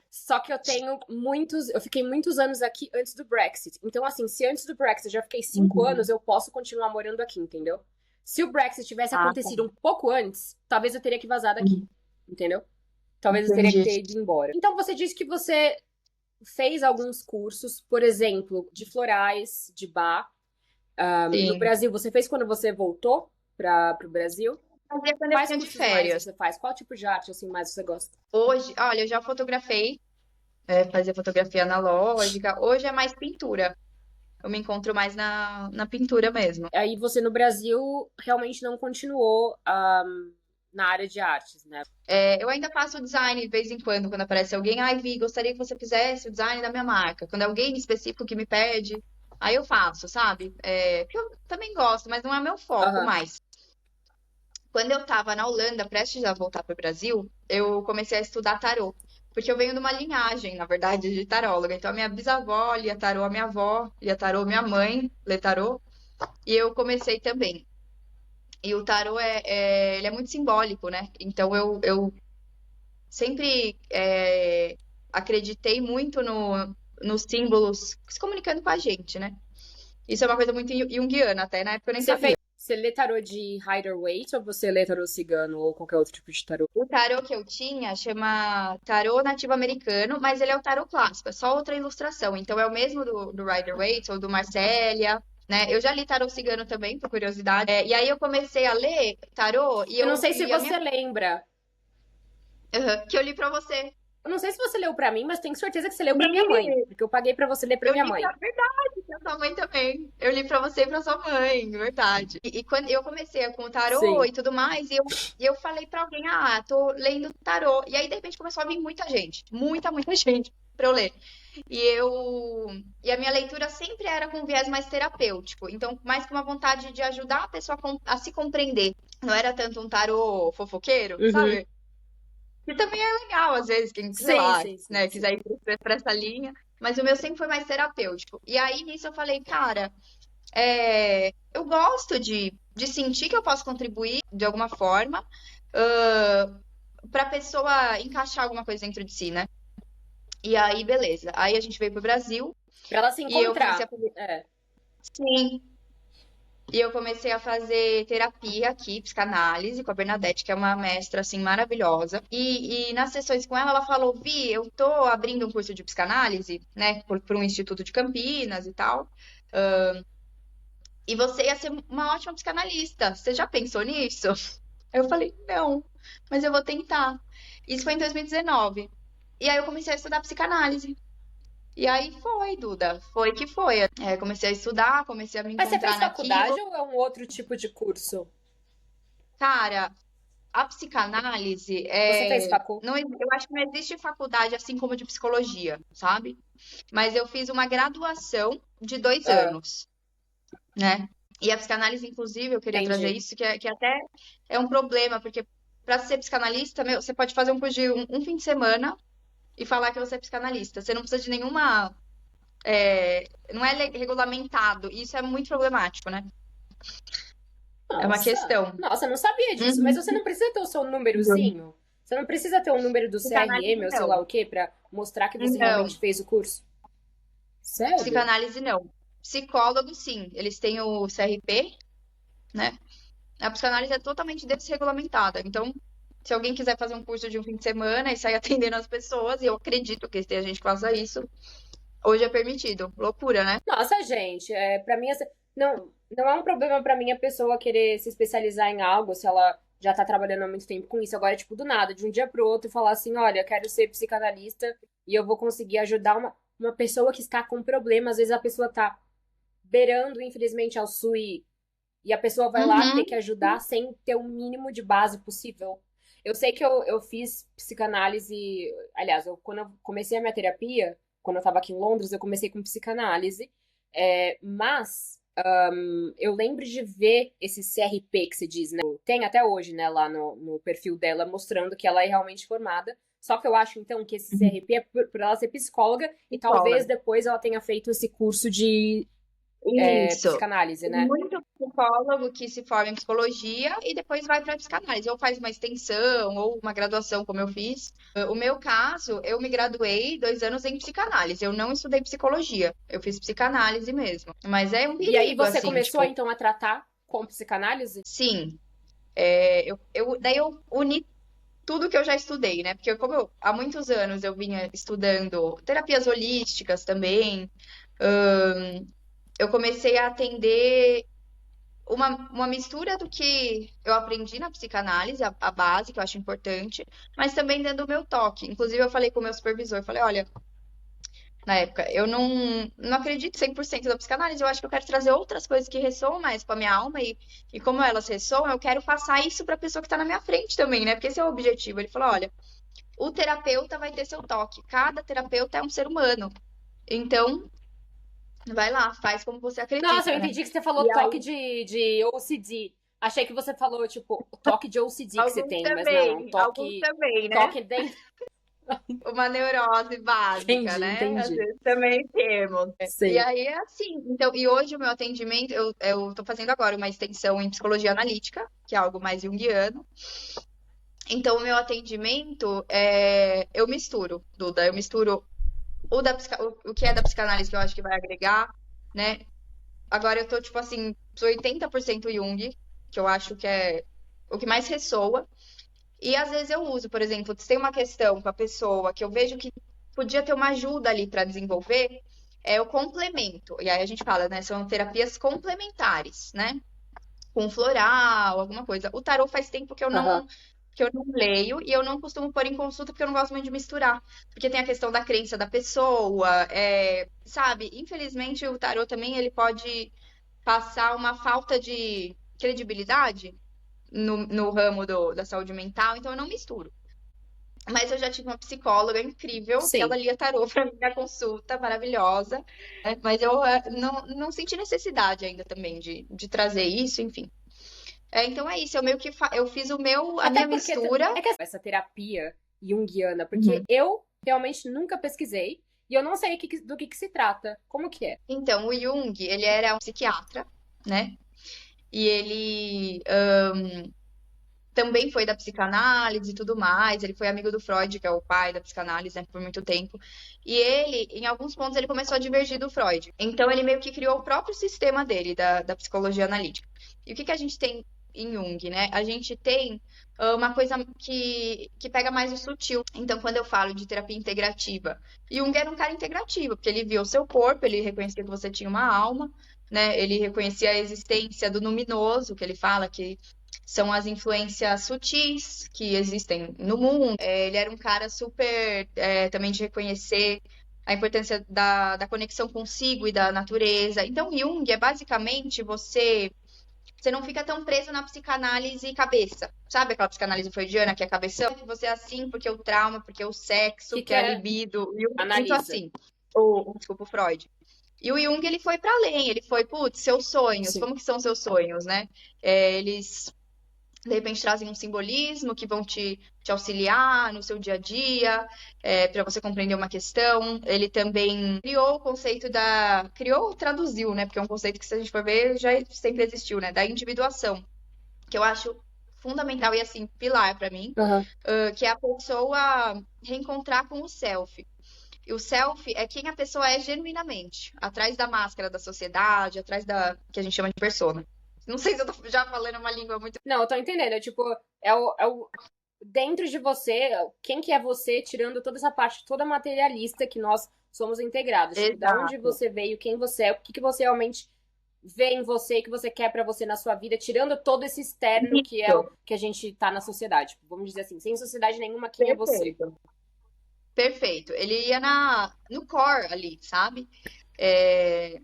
só que eu tenho muitos. Eu fiquei muitos anos aqui antes do Brexit. Então, assim, se antes do Brexit eu já fiquei 5 anos, Uhum. eu posso continuar morando aqui, entendeu? Se o Brexit tivesse Ah, tá. acontecido um pouco antes, talvez eu teria que vazar daqui, Uhum. entendeu? Talvez eu teria que Entendi. ter ido embora. Então, você disse que você fez alguns cursos, por exemplo, de florais, de bar. No Sim. Brasil, você fez quando você voltou para o Brasil? Fazia quando eu Quais vinha de cursos mais férias. você faz? Qual tipo de arte assim mais você gosta? Hoje, olha, eu já fotografei, fazia fotografia analógica. Hoje é mais pintura. Eu me encontro mais na pintura mesmo. Aí você no Brasil realmente não continuou na área de artes, né? Eu ainda faço design de vez em quando aparece alguém. Ai, Vi, gostaria que você fizesse o design da minha marca. Quando é alguém específico que me pede, aí eu faço, sabe? Porque eu também gosto, mas não é meu foco Aham. mais. Quando eu tava na Holanda, prestes a voltar pro Brasil, eu comecei a estudar tarô. Porque eu venho de uma linhagem, na verdade, de taróloga. Então, a minha bisavó lia tarô, a minha avó lia tarô, minha mãe lê tarô. E eu comecei também. E o tarô ele é muito simbólico, né? Então, eu sempre acreditei muito nos símbolos se comunicando com a gente, né? Isso é uma coisa muito junguiana, até na época eu nem sabia. Você lê tarô de Rider-Waite ou você lê tarô cigano ou qualquer outro tipo de tarô? O tarô que eu tinha chama tarô nativo americano, mas ele é o tarô clássico, é só outra ilustração. Então é o mesmo do Rider-Waite ou do Marcélia, né? Eu já li tarô cigano também, por curiosidade. E aí eu comecei a ler tarô e Eu não sei se a minha... você lembra. Que eu li pra você. Eu não sei se você leu pra mim, mas tenho certeza que você leu pra minha mãe. Li! Porque eu paguei pra você ler pra Eu minha li mãe. pra verdade, pra sua mãe também. Eu li pra você e pra sua mãe, verdade. E quando eu comecei com o tarô Sim. e tudo mais, e eu falei pra alguém, tô lendo tarô. E aí, de repente, começou a vir muita gente. Muita, muita gente pra eu ler. E a minha leitura sempre era com viés mais terapêutico. Então, mais com uma vontade de ajudar a pessoa a se compreender. Não era tanto um tarô fofoqueiro, Uhum. sabe? Que também é legal, às vezes, quem, sei Sim, lá, sim, sim, né, sim. quiser ir pra essa linha. Mas o meu sempre foi mais terapêutico. E aí, nisso, eu falei, cara, eu gosto de sentir que eu posso contribuir de alguma forma, para a pessoa encaixar alguma coisa dentro de si, né? E aí, beleza. Aí a gente veio pro Brasil Pra ela se e eu comecei encontrar. a fazer. É. Sim. E eu comecei a fazer terapia aqui, psicanálise, com a Bernadette, que é uma mestra, assim, maravilhosa. E nas sessões com ela, ela falou, Vi, eu tô abrindo um curso de psicanálise, né, por um instituto de Campinas e tal. E você ia ser uma ótima psicanalista. Você já pensou nisso? Eu falei, não, mas eu vou tentar. Isso foi em 2019. E aí eu comecei a estudar psicanálise. E aí foi, Duda, foi que foi. Comecei a estudar, comecei a me Mas você fez encontrar faculdade naquilo. ou é um outro tipo de curso? Cara, a psicanálise Você fez não, eu acho que não existe faculdade assim como de psicologia, sabe? Mas eu fiz uma graduação de 2 anos, né? E a psicanálise, inclusive, eu queria trazer Entendi. isso, que até é um problema, porque para ser psicanalista, meu, você pode fazer um curso de um fim de semana e falar que você é psicanalista. Você não precisa de nenhuma. Não é regulamentado. E isso é muito problemático, né? É uma Nossa, questão. nossa, eu não sabia disso. Mas Uhum. você não precisa ter o seu númerozinho? Você não precisa ter o número do Psicanálise CRM ou sei lá não. o quê pra mostrar que você Não, realmente fez o curso? Sério? psicanálise não. Psicólogo, sim. Eles têm o CRP, né? A psicanálise é totalmente desregulamentada. Então, se alguém quiser fazer um curso de um fim de semana e sair atendendo as pessoas, e eu acredito que tem gente que faça isso, hoje é permitido. Loucura, né? Nossa, gente, para mim não, não é um problema pra mim a pessoa querer se especializar em algo se ela já tá trabalhando há muito tempo com isso. Agora, tipo, do nada, de um dia pro outro, falar assim, olha, eu quero ser psicanalista e eu vou conseguir ajudar uma pessoa que está com problema. Às vezes a pessoa tá beirando, infelizmente, ao SUI e a pessoa vai lá ter Uhum. que ajudar sem ter o mínimo de base possível. Eu sei que eu fiz psicanálise. Aliás, quando eu comecei a minha terapia, quando eu tava aqui em Londres, eu comecei com psicanálise. Mas eu lembro de ver esse CRP que se diz, né? Tem até hoje, né, lá no perfil dela, mostrando que ela é realmente formada. Só que eu acho, então, que esse CRP é por ela ser psicóloga e talvez Psicóloga. depois ela tenha feito esse curso de Isso. psicanálise, Tem né? muito psicólogo que se forma em psicologia e depois vai para a psicanálise, ou faz uma extensão, ou uma graduação, como eu fiz. O meu caso, eu me graduei 2 anos em psicanálise. Eu não estudei psicologia, eu fiz psicanálise mesmo. Mas é um E aí perigo, você assim, começou, tipo, então, a tratar com psicanálise? sim. Daí eu uni tudo que eu já estudei, né? Porque há muitos anos eu vinha estudando terapias holísticas também. Eu comecei a atender uma mistura do que eu aprendi na psicanálise, a base, que eu acho importante, mas também dando o meu toque. Inclusive, eu falei com o meu supervisor, falei, olha, na época, eu não acredito 100% da psicanálise, eu acho que eu quero trazer outras coisas que ressoam mais com a minha alma e como elas ressoam, eu quero passar isso para a pessoa que está na minha frente também, né? Porque esse é o objetivo. Ele falou, olha, o terapeuta vai ter seu toque, cada terapeuta é um ser humano. Então, vai lá, faz como você Nossa, eu acredita, né? entendi que você falou E toque aí, de OCD. Achei que você falou, tipo, o toque de OCD que você tem, mas não, é um Alguns toque, também, né? toque dentro. Uma neurose básica, Entendi, né? Às entendi. vezes também temos. E Sei. aí é assim. Então, e hoje o meu atendimento, eu tô fazendo agora uma extensão em psicologia analítica, que é algo mais junguiano. Então, o meu atendimento eu misturo, Duda, eu misturo o que é da psicanálise que eu acho que vai agregar, né? Agora eu tô, tipo assim, sou 80% Jung, que eu acho que é o que mais ressoa. E às vezes eu uso, por exemplo, se tem uma questão com a pessoa que eu vejo que podia ter uma ajuda ali para desenvolver, eu complemento. E aí a gente fala, né? São terapias complementares, né? Com floral, alguma coisa. O tarô faz tempo Aham. que eu não leio e eu não costumo pôr em consulta porque eu não gosto muito de misturar. Porque tem a questão da crença da pessoa, sabe? Infelizmente o tarô também ele pode passar uma falta de credibilidade no ramo da saúde mental, então eu não misturo. Mas eu já tive uma psicóloga incrível, que ela Sim. lia tarô para minha consulta, maravilhosa. Mas eu não senti necessidade ainda também de trazer isso, enfim. Então é isso, eu meio que eu fiz a Até minha porque mistura. é que essa terapia junguiana, porque Uhum. eu realmente nunca pesquisei e eu não sei do que se trata. Como que é? Então, o Jung, ele era um psiquiatra, né? E ele também foi da psicanálise e tudo mais. Ele foi amigo do Freud, que é o pai da psicanálise, né, por muito tempo. E ele, em alguns pontos, ele começou a divergir do Freud. Então, ele meio que criou o próprio sistema dele, da psicologia analítica. E o que a gente tem em Jung, né? A gente tem uma coisa que pega mais o sutil. Então, quando eu falo de terapia integrativa, Jung era um cara integrativo, porque ele via o seu corpo, ele reconhecia que você tinha uma alma, né? Ele reconhecia a existência do luminoso, que ele fala que são as influências sutis que existem no mundo. Ele era um cara super também de reconhecer a importância da conexão consigo e da natureza. Então, Jung é basicamente você não fica tão preso na psicanálise cabeça. Sabe aquela psicanálise freudiana que é cabeção? Que você é assim porque o trauma, porque o O sexo, que porque que a é? libido. Jung é muito Analisa. assim. Desculpa, o Freud. E o Jung, ele foi para além. Ele foi, putz, seus sonhos. Sim. Como que são seus sonhos, né? Eles de repente trazem um simbolismo que vão te auxiliar no seu dia a dia, para você compreender uma questão. Ele também criou o conceito criou ou traduziu, né? Porque é um conceito que, se a gente for ver, já sempre existiu, né? Da individuação, que eu acho fundamental e, assim, pilar para mim, Aham. que é a pessoa reencontrar com o self. E o self é quem a pessoa é genuinamente, atrás da máscara da sociedade, atrás da que a gente chama de persona. Não sei se eu tô já falando uma língua muito. Não, eu tô entendendo. É tipo, é o dentro de você, quem que é você, tirando toda essa parte toda materialista que nós somos integrados. Tipo, da onde Exato. você veio, quem você é, o que que você realmente vê em você, que você quer pra você na sua vida, tirando todo esse externo que é o Isso, que a gente tá na sociedade. Tipo, vamos dizer assim, sem sociedade nenhuma, quem é você? perfeito. Perfeito. Ele ia no core ali, sabe? É,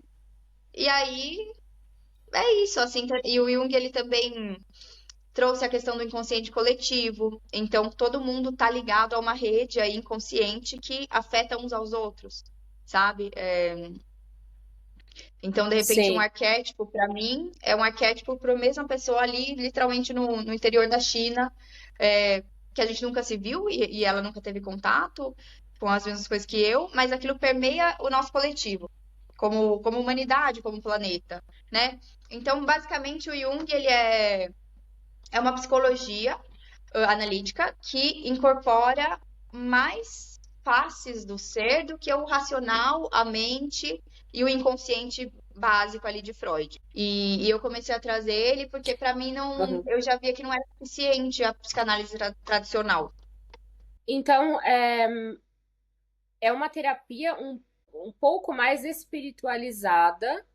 e aí é isso, assim, e o Jung ele também trouxe a questão do inconsciente coletivo. Então todo mundo tá ligado a uma rede aí inconsciente que afeta uns aos outros, sabe? Então, de repente, um Sei. arquétipo, para mim, é um arquétipo para a mesma pessoa ali, literalmente no interior da China, que a gente nunca se viu e ela nunca teve contato com as mesmas coisas que eu, mas aquilo permeia o nosso coletivo, como humanidade, como planeta, né? Então, basicamente, o Jung, ele é uma psicologia analítica que incorpora mais faces do ser do que o racional, a mente e o inconsciente básico ali de Freud. E eu comecei a trazer ele porque para mim não, Aham. eu já via que não era suficiente a psicanálise tradicional. Então, é uma terapia um pouco mais espiritualizada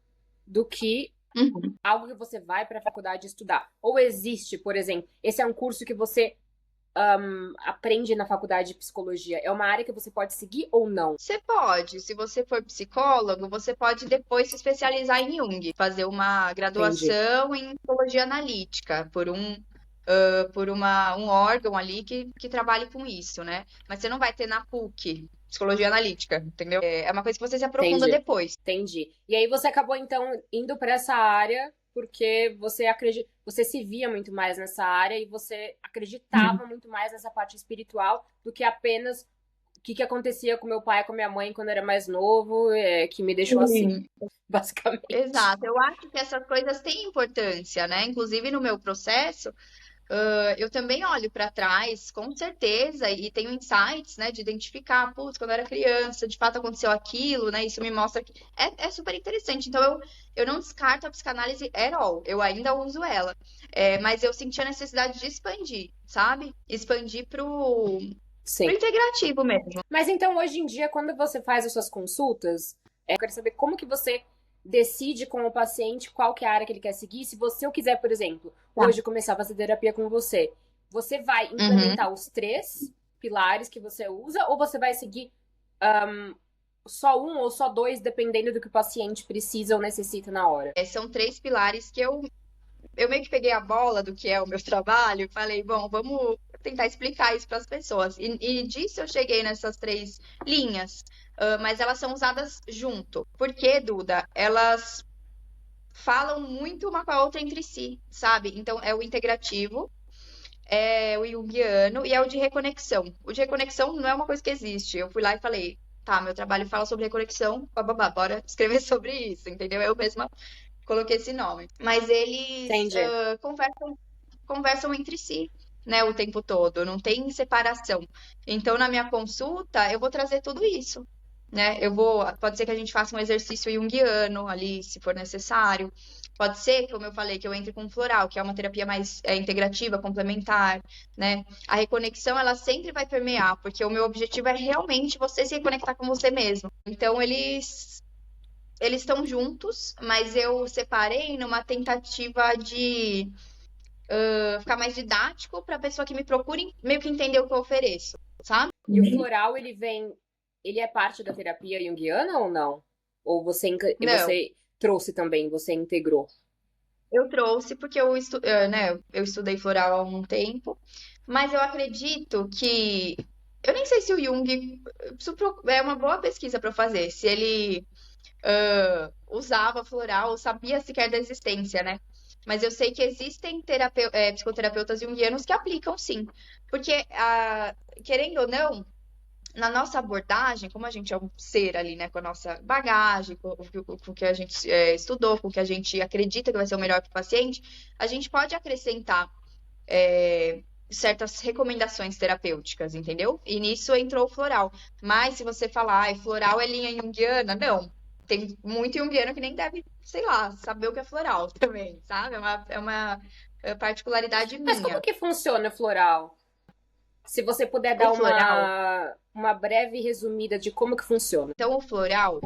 do que Uhum. algo que você vai para a faculdade estudar. Ou existe, por exemplo, esse é um curso que você aprende na faculdade de psicologia. É uma área que você pode seguir ou não? Você pode, se você for psicólogo, você pode depois se especializar em Jung, fazer uma Entendi. graduação em psicologia analítica por um órgão ali que trabalhe com isso, né? Mas você não vai ter na PUC, psicologia analítica, entendeu? É uma coisa que você se aprofunda Entendi. depois. Entendi. E aí você acabou então indo para essa área porque você acredita. você se via muito mais nessa área e você acreditava muito mais nessa parte espiritual do que apenas o que acontecia com meu pai e com minha mãe quando eu era mais novo, que me deixou assim, Sim. basicamente. Exato, eu acho que essas coisas têm importância, né? Inclusive no meu processo, eu também olho para trás, com certeza, e tenho insights, né, de identificar, putz, quando eu era criança, de fato aconteceu aquilo, né? Isso me mostra que é super interessante. Então eu não descarto a psicanálise at all, eu ainda uso ela. Mas eu senti a necessidade de expandir, sabe? Expandir pro Sim. integrativo mesmo. Mas então, hoje em dia, quando você faz as suas consultas, eu quero saber como que você decide com o paciente qual que é a área que ele quer seguir. Se você eu quiser, por exemplo, Tá. hoje começar a fazer terapia com você, você vai implementar os 3 pilares que você usa ou você vai seguir só um ou só 2, dependendo do que o paciente precisa ou necessita na hora? São 3 pilares que eu meio que peguei a bola do que é o meu trabalho e falei, bom, vamos tentar explicar isso para as pessoas. E disso eu cheguei nessas 3 linhas, mas elas são usadas junto. Por quê, Duda? Elas falam muito uma com a outra entre si, sabe? Então, é o integrativo, é o junguiano e é o de reconexão. O de reconexão não é uma coisa que existe. Eu fui lá e falei, tá, meu trabalho fala sobre reconexão, bababá, bora escrever sobre isso, entendeu? Eu mesma coloquei esse nome. Mas eles conversam entre si, né, o tempo todo, não tem separação. Então, na minha consulta, eu vou trazer tudo isso, né? Pode ser que a gente faça um exercício junguiano ali, se for necessário. Pode ser, como eu falei, que eu entre com um floral, que é uma terapia mais integrativa, complementar, né? A reconexão, ela sempre vai permear, porque o meu objetivo é realmente você se reconectar com você mesmo. Então, eles estão juntos, mas eu separei numa tentativa de ficar mais didático para a pessoa que me procure meio que entender o que eu ofereço, sabe? E o floral, ele é parte da terapia junguiana ou não? Ou você Não, trouxe também, você integrou? eu trouxe porque né, eu estudei floral há um tempo, mas eu acredito que eu nem sei se o Jung é uma boa pesquisa para fazer, se ele usava floral, ou sabia sequer da existência, né? Mas eu sei que existem psicoterapeutas junguianos que aplicam sim. Porque, querendo ou não, na nossa abordagem, como a gente é um ser ali, né, com a nossa bagagem, com o que a gente estudou, com o que a gente acredita que vai ser o melhor para o paciente, a gente pode acrescentar certas recomendações terapêuticas, entendeu? E nisso entrou o floral. Mas se você falar, floral é linha junguiana, não. Tem muito junguiano que nem deve, sei lá, saber o que é floral também, sabe? É uma particularidade Mas como minha. que funciona o floral? Se você puder O dar floral, uma breve resumida de como que funciona. então o floral,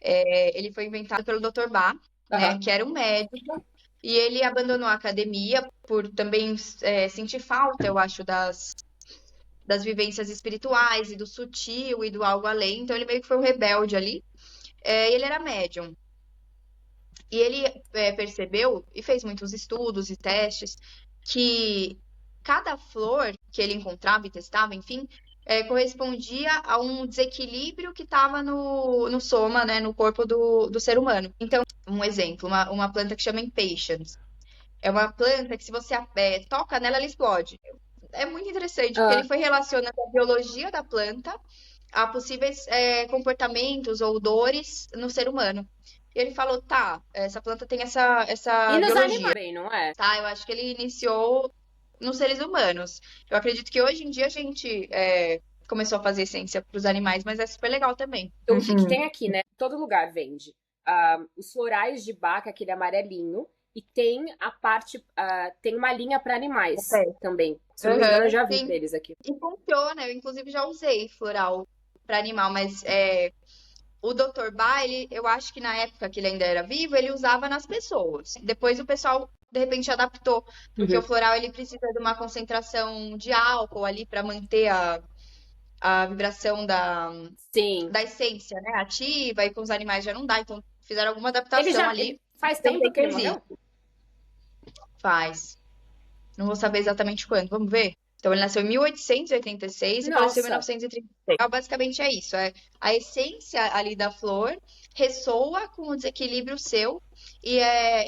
ele foi inventado pelo Dr. Bach, né, que era um médico, e ele abandonou a academia por também sentir falta, eu acho, das vivências espirituais e do sutil e do algo além. Então ele meio que foi um rebelde ali. Ele era médium. E ele percebeu, e fez muitos estudos e testes, que cada flor que ele encontrava e testava, enfim, correspondia a um desequilíbrio que estava no soma, né, no corpo do ser humano. Então, um exemplo, uma planta que chama Impatiens. É uma planta que se você toca nela, ela explode. É muito interessante, porque ele foi relacionando a biologia da planta a possíveis comportamentos ou dores no ser humano. E ele falou, tá, essa planta tem essa E nos biologia, animais também, não é? tá? Eu acho que ele iniciou nos seres humanos. Eu acredito que hoje em dia a gente começou a fazer ciência para os animais, mas é super legal também. O que tem aqui, né? Todo lugar vende. Os florais de Bach, aquele amarelinho, e tem a parte, tem uma linha para animais também. Se eu não me engano, eu já vi deles aqui. E funciona, eu inclusive já usei floral para animal, mas o Dr. Bach, eu acho que na época que ele ainda era vivo, ele usava nas pessoas. Depois o pessoal, de repente, adaptou, porque o floral ele precisa de uma concentração de álcool ali para manter a vibração da essência, né, ativa, e com os animais já não dá, então fizeram alguma adaptação ali. Faz tempo que ele morreu? Faz. Não vou saber exatamente quando, vamos ver? Então, ele nasceu em 1886 e faleceu em Nossa, 1936. Então, basicamente é isso. A essência ali da flor ressoa com o desequilíbrio seu e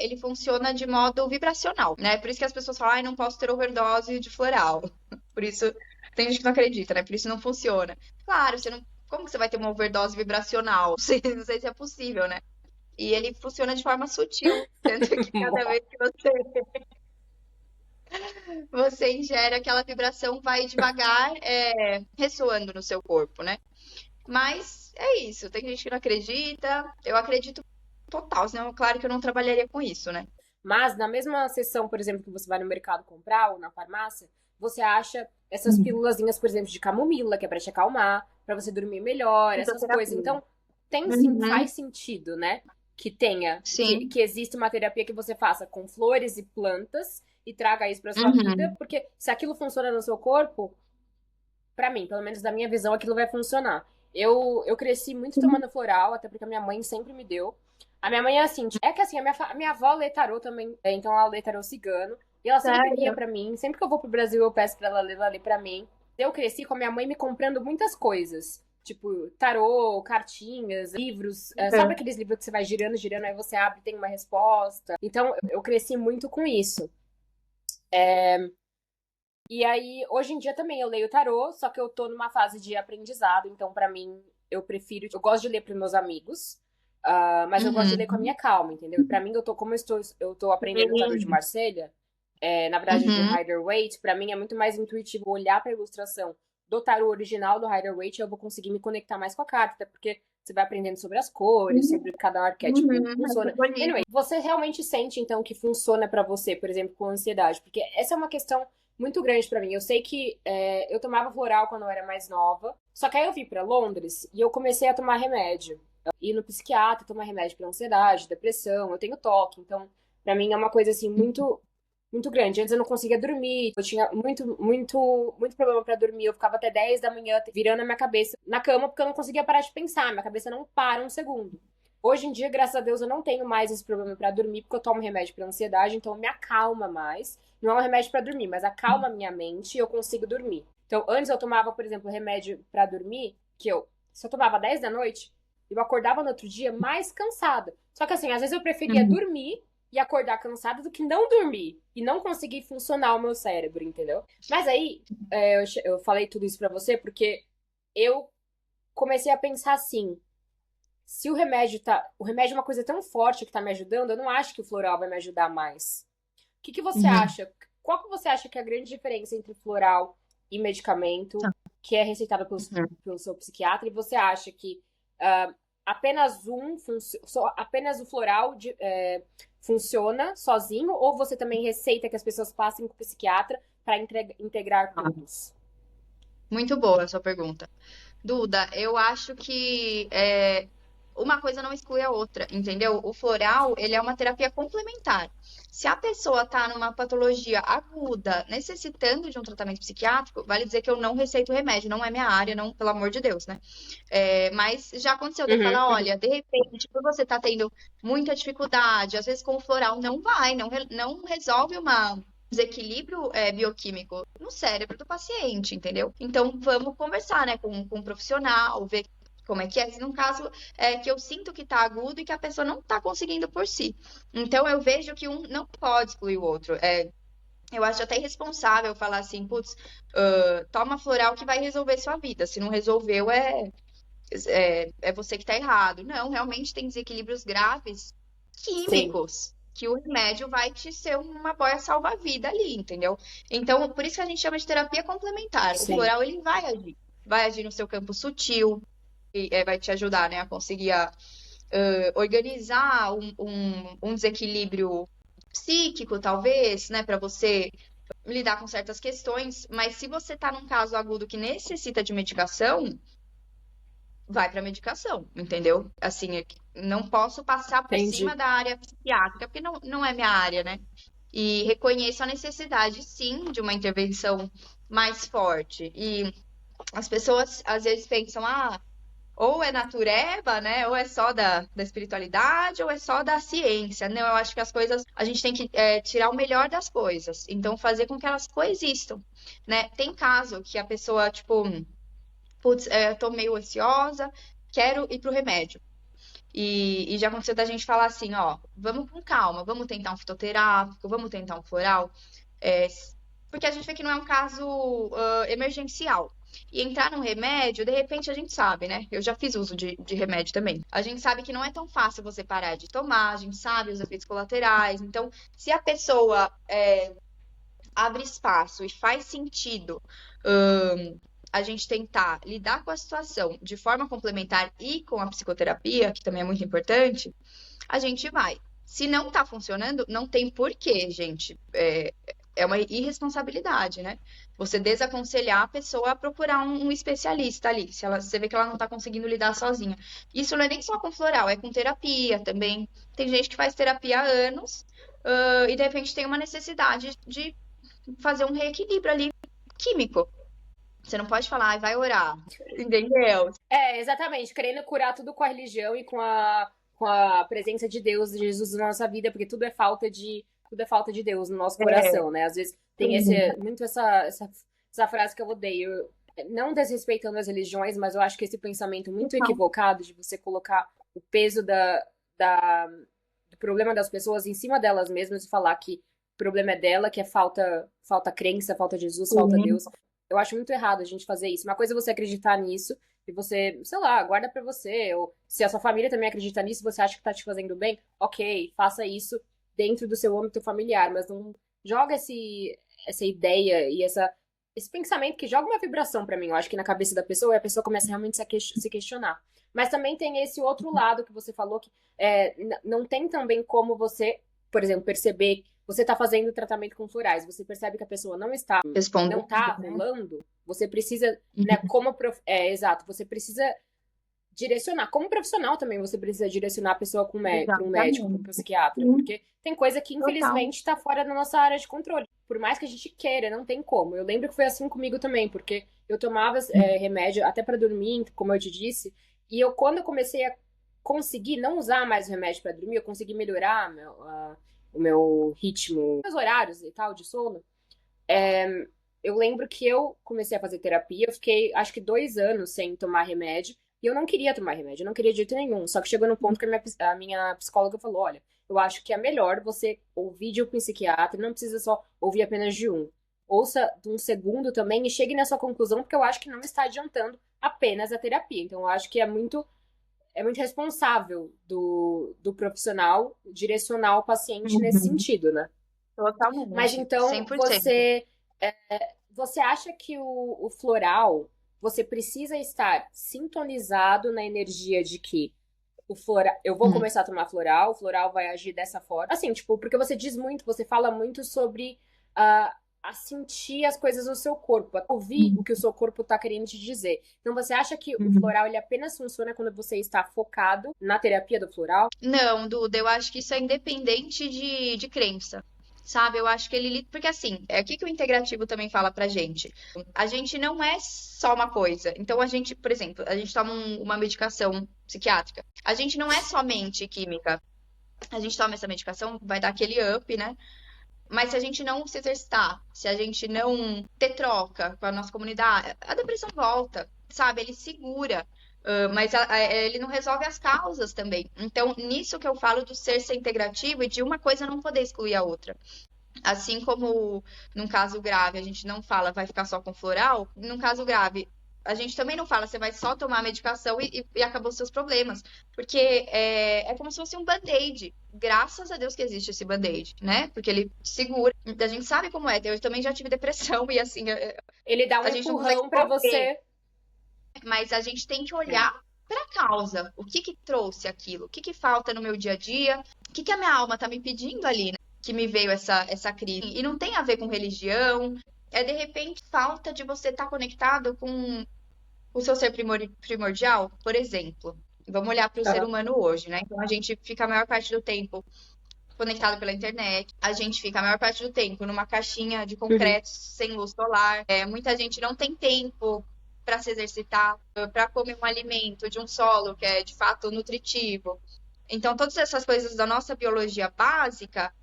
ele funciona de modo vibracional, né? Por isso que as pessoas falam, ai, não posso ter overdose de floral. Por isso, tem gente que não acredita, né? Por isso não funciona. Claro, você não... Como que você vai ter uma overdose vibracional? Não sei se é possível, né? E ele funciona de forma sutil, tanto que cada vez que você ingere aquela vibração, vai devagar, ressoando no seu corpo, né? Mas é isso, tem gente que não acredita, eu acredito total, senão, claro que eu não trabalharia com isso, né? mas na mesma sessão, por exemplo, que você vai no mercado comprar ou na farmácia, você acha essas Uhum. pílulazinhas, por exemplo, de camomila, que é pra te acalmar, pra você dormir melhor, essas coisas. Fitoterapia. Então, tem sim, Uhum. faz sentido, né? Que tenha, Sim. que existe uma terapia que você faça com flores e plantas e traga isso pra sua vida, Uhum. porque se aquilo funciona no seu corpo, pra mim, pelo menos da minha visão, aquilo vai funcionar. Eu cresci muito tomando floral, até porque a minha mãe sempre me deu. A minha mãe é assim, é que assim, a minha avó lê tarô também, então ela lê tarô cigano, e ela sempre lia Sério? pra mim, sempre que eu vou pro Brasil eu peço pra ela lê pra mim. Eu cresci com a minha mãe me comprando muitas coisas, tipo tarô, cartinhas, livros, sabe Uhum. aqueles livros que você vai girando, girando, aí você abre e tem uma resposta? Então eu cresci muito com isso. E aí, hoje em dia também eu leio tarô, só que eu tô numa fase de aprendizado, então pra mim eu prefiro, eu gosto de ler pros meus amigos, mas eu gosto de ler com a minha Uhum. calma, entendeu? E pra mim como eu tô aprendendo o tarô de Sim. Marselha, na verdade de Uhum. Rider-Waite, pra mim é muito mais intuitivo olhar pra ilustração do tarô original do Rider-Waite, eu vou conseguir me conectar mais com a carta, até porque você vai aprendendo sobre as cores, sobre cada arquétipo como É funciona. Anyway, simbolismo. você realmente sente então que funciona pra você, por exemplo, com ansiedade? Porque essa é uma questão muito grande pra mim. Eu sei que eu tomava floral quando eu era mais nova, só que aí eu vim pra Londres e eu comecei a tomar remédio. Ir no psiquiatra, tomar remédio pra ansiedade, depressão, eu tenho toque, então pra mim é uma coisa assim muito grande. Antes eu não conseguia dormir, eu tinha muito problema pra dormir. Eu ficava até 10 da manhã virando a minha cabeça na cama porque eu não conseguia parar de pensar. Minha cabeça não para um segundo. Hoje em dia, graças a Deus, eu não tenho mais esse problema pra dormir porque eu tomo remédio pra ansiedade, então me acalma mais. Não é um remédio pra dormir, mas acalma a minha mente e eu consigo dormir. Então, antes eu tomava, por exemplo, remédio pra dormir, se eu tomava 10 da noite, eu acordava no outro dia mais cansada. Só que assim, às vezes eu preferia Uhum. dormir e acordar cansada do que não dormir e não conseguir funcionar o meu cérebro, entendeu? Mas aí, eu falei tudo isso pra você porque eu comecei a pensar assim, se o remédio é uma coisa tão forte que tá me ajudando, eu não acho que o floral vai me ajudar mais. O que você Uhum. acha? Qual que você acha que é a grande diferença entre floral e medicamento que é receitado Uhum. pelo seu psiquiatra? E você acha que ah, apenas o floral funciona sozinho? Ou você também receita que as pessoas passem com o psiquiatra para integrar Tá. todos? Muito boa a sua pergunta. Duda, eu acho que uma coisa não exclui a outra, entendeu? O floral, ele é uma terapia complementar. Se a pessoa está numa patologia aguda, necessitando de um tratamento psiquiátrico, vale dizer que eu não receito remédio, não é minha área, não, pelo amor de Deus, né? Mas já aconteceu de eu Uhum, falar, uhum. olha, de repente, por você tá tendo muita dificuldade, às vezes com o floral não vai, não resolve uma desequilíbrio bioquímico no cérebro do paciente, entendeu? Então, vamos conversar, né, com um profissional, ver como é que é. No caso, que eu sinto que tá agudo e que a pessoa não tá conseguindo por si. Então, eu vejo que um não pode excluir o outro. Eu acho até irresponsável falar assim, putz, toma floral que vai resolver sua vida. Se não resolveu, é você que tá errado. Não, realmente tem desequilíbrios graves Sim, químicos que o remédio vai te ser uma boia salva-vida ali, entendeu? Então, por isso que a gente chama de terapia complementar. O sim. floral, ele vai agir no seu campo sutil, e vai te ajudar, né, a conseguir organizar um desequilíbrio psíquico, talvez, né, para você lidar com certas questões, mas se você tá num caso agudo que necessita de medicação, vai para medicação, entendeu? Assim, não posso passar por cima Entendi. da área psiquiátrica, porque não é minha área, né? E reconheço a necessidade, sim, de uma intervenção mais forte. E as pessoas às vezes pensam, ah, ou é natureba, né? Ou é só da espiritualidade, ou é só da ciência. Não, eu acho que as coisas, a gente tem que tirar o melhor das coisas. Então, fazer com que elas coexistam, né? Tem caso que a pessoa, tipo, putz, tô meio ansiosa, quero ir pro remédio. E já aconteceu da gente falar assim, ó, vamos com calma, vamos tentar um fitoterápico, vamos tentar um floral, é, porque a gente vê que não é um caso emergencial. E entrar num remédio, de repente a gente sabe, né? Eu já fiz uso de remédio também. A gente sabe que não é tão fácil você parar de tomar, a gente sabe os efeitos colaterais. Então, se a pessoa abre espaço e faz sentido a gente tentar lidar com a situação de forma complementar e com a psicoterapia, que também é muito importante, a gente vai. Se não tá funcionando, não tem porquê, gente. É uma irresponsabilidade, né? Você desaconselhar a pessoa a procurar um especialista ali, se você vê que ela não tá conseguindo lidar sozinha. Isso não é nem só com floral, é com terapia também. Tem gente que faz terapia há anos, e de repente tem uma necessidade de fazer um reequilíbrio ali químico. Você não pode falar, vai orar, entendeu? Exatamente, querendo curar tudo com a religião e com a presença de Deus, de Jesus na nossa vida, porque tudo é falta de Deus no nosso coração, né? Às vezes tem muito essa frase que eu odeio, não desrespeitando as religiões, mas eu acho que esse pensamento muito equivocado de você colocar o peso do problema das pessoas em cima delas mesmas e falar que o problema é dela, que é falta crença, falta Jesus, falta Deus. Eu acho muito errado a gente fazer isso. Uma coisa é você acreditar nisso e você, sei lá, guarda pra você. Ou se a sua família também acredita nisso, você acha que tá te fazendo bem, ok, faça isso dentro do seu âmbito familiar, mas não joga essa ideia e esse pensamento que joga uma vibração pra mim. Eu acho que na cabeça da pessoa e a pessoa começa realmente se questionar. Mas também tem esse outro lado que você falou que não tem também como você, por exemplo, perceber você está fazendo tratamento com florais, você percebe que a pessoa não está rolando, você precisa, né, exato, você precisa direcionar, como profissional também você precisa direcionar a pessoa para um médico, para um psiquiatra, porque tem coisa que infelizmente está fora da nossa área de controle, por mais que a gente queira, não tem como. Eu lembro que foi assim comigo também, porque eu tomava remédio até para dormir, como eu te disse, e quando eu comecei a conseguir não usar mais remédio para dormir, eu consegui melhorar o meu ritmo, meus horários e tal de sono, eu lembro que eu comecei a fazer terapia, eu fiquei acho que 2 anos sem tomar remédio, e eu não queria tomar remédio, eu não queria de jeito nenhum, só que chegou no ponto que a minha psicóloga falou, olha, eu acho que é melhor você ouvir de um psiquiatra, não precisa só ouvir apenas de um. Ouça de um segundo também e chegue na sua conclusão, porque eu acho que não está adiantando apenas a terapia. Então, eu acho que é muito responsável do profissional direcionar o paciente nesse sentido, né? Totalmente. Mas então, 100%. Você acha que o floral, você precisa estar sintonizado na energia de que o floral, eu vou começar a tomar floral, o floral vai agir dessa forma? Assim, tipo, porque você fala muito sobre a sentir as coisas no seu corpo, a ouvir o que o seu corpo tá querendo te dizer. Então, você acha que o floral, ele apenas funciona quando você está focado na terapia do floral? Não, Duda, eu acho que isso é independente de crença. Sabe, eu acho que porque assim, é aqui que o integrativo também fala pra gente. A gente não é só uma coisa. Então, a gente, por exemplo, a gente toma uma medicação psiquiátrica. A gente não é somente química. A gente toma essa medicação, vai dar aquele up, né? Mas se a gente não se exercitar, se a gente não ter troca com a nossa comunidade, a depressão volta, sabe? Ele segura, mas ele não resolve as causas também. Então, nisso que eu falo do ser integrativo e de uma coisa não poder excluir a outra. Assim como num caso grave a gente não fala vai ficar só com floral, num caso grave a gente também não fala você vai só tomar a medicação e acabou os seus problemas. Porque é como se fosse um band-aid. Graças a Deus que existe esse band-aid, né? Porque ele segura. A gente sabe como é. Eu também já tive depressão e assim. Ele dá um empurrão pra você. Mas a gente tem que olhar para a causa. O que trouxe aquilo? O que falta no meu dia a dia? O que a minha alma tá me pedindo ali, né? Que me veio essa crise. E não tem a ver com religião. É, de repente, falta de você estar conectado com o seu ser primordial, por exemplo. Vamos olhar para o ser humano hoje, né? Então, a gente fica a maior parte do tempo conectado pela internet. A gente fica a maior parte do tempo numa caixinha de concreto sem luz solar. Muita gente não tem tempo para se exercitar, para comer um alimento de um solo que é de fato nutritivo. Então, todas essas coisas da nossa biologia básica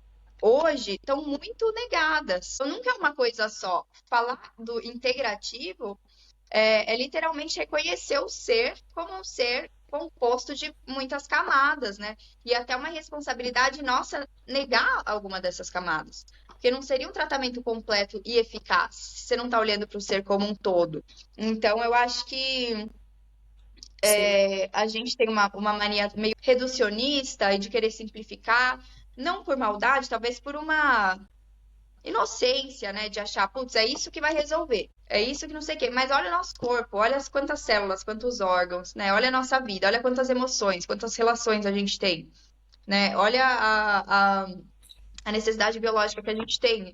hoje estão muito negadas. Então, nunca é uma coisa só. Falar do integrativo é literalmente reconhecer o ser como um ser composto de muitas camadas, né? E até uma responsabilidade nossa negar alguma dessas camadas. Porque não seria um tratamento completo e eficaz se você não está olhando para o ser como um todo. Então, eu acho que Sim. a gente tem uma mania meio reducionista e de querer simplificar, não por maldade, talvez por uma inocência, né? De achar, putz, é isso que vai resolver, é isso que não sei o quê. Mas olha o nosso corpo, olha as quantas células, quantos órgãos, né? Olha a nossa vida, olha quantas emoções, quantas relações a gente tem, né? Olha a necessidade biológica que a gente tem.